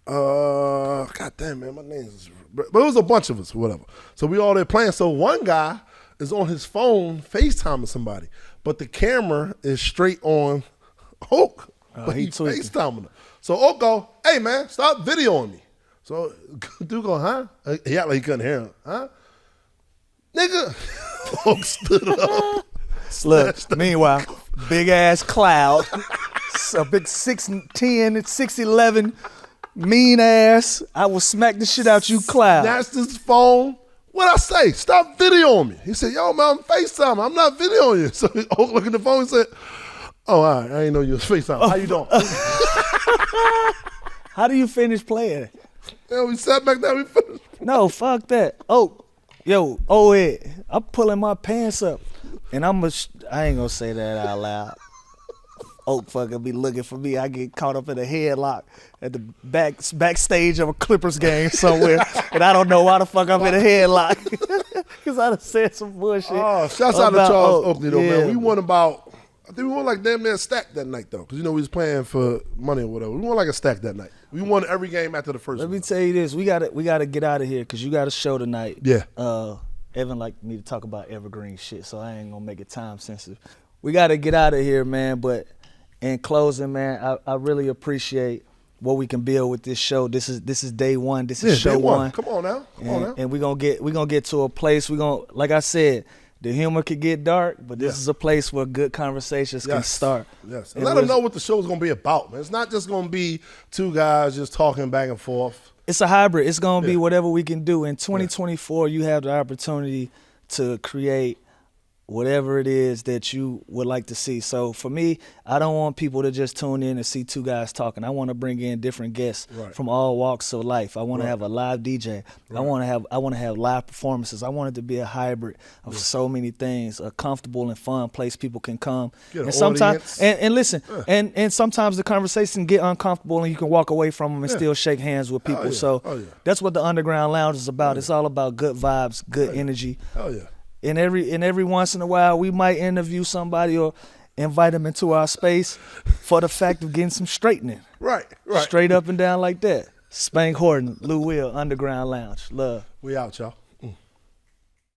God damn, man, my name is, but it was a bunch of us, whatever. So we all there playing. So one guy is on his phone FaceTiming somebody, but the camera is straight on Oak, but he FaceTiming her. So Oak go, hey, man, stop videoing me. So dude go, huh? He act like he couldn't hear him, huh? Nigga. Oak stood up. Look, meanwhile, big ass cloud, a big 6'10", 6'11", mean ass. I will smack the shit out you, cloud. Snatched his phone. What'd I say? Stop videoing me. He said, yo, man, I'm FaceTime. I'm not videoing you. So Oak looked at the phone and said, oh, all right, I didn't know you was FaceTime. How you doing? How do you finish playing? Yeah, we sat back there, we finished. No, fuck that. Oak, yo, I'm pulling my pants up. And I ain't gonna say that out loud. Oak fucking be looking for me. I get caught up in a headlock at the backstage of a Clippers game somewhere, and I don't know why the fuck I'm in a headlock because I done said some bullshit. Oh, shouts out to Charles Oakley though, man. We won I think we won like damn near a stack that night though, because you know we was playing for money or whatever. We won like a stack that night. We won every game after the first. Let me tell you this: we gotta get out of here because you got a show tonight. Yeah. Evan like me to talk about evergreen shit, so I ain't gonna make it time sensitive. We gotta get out of here, man. But in closing, man, I really appreciate what we can build with this show. This is day one. This is show one. Come on now. And we gonna get to a place. Like I said, the humor could get dark, but this is a place where good conversations can start. Yes. And let them know what the show's gonna be about, man. It's not just gonna be two guys just talking back and forth. It's a hybrid. It's gonna be whatever we can do. In 2024, you have the opportunity to create whatever it is that you would like to see. So for me, I don't want people to just tune in and see two guys talking. I want to bring in different guests from all walks of life. I want to have a live DJ. I want to have live performances. I want it to be a hybrid of so many things, a comfortable and fun place people can come. And sometimes and listen, and sometimes the conversation get uncomfortable and you can walk away from them and still shake hands with people. So that's what the Underground Lounge is about. It's all about good vibes, good energy. Hell yeah. And every once in a while, we might interview somebody or invite them into our space for the fact of getting some straightening. Right. Straight up and down like that. Spank Horton, Lou Will, Underground Lounge. Love. We out, y'all.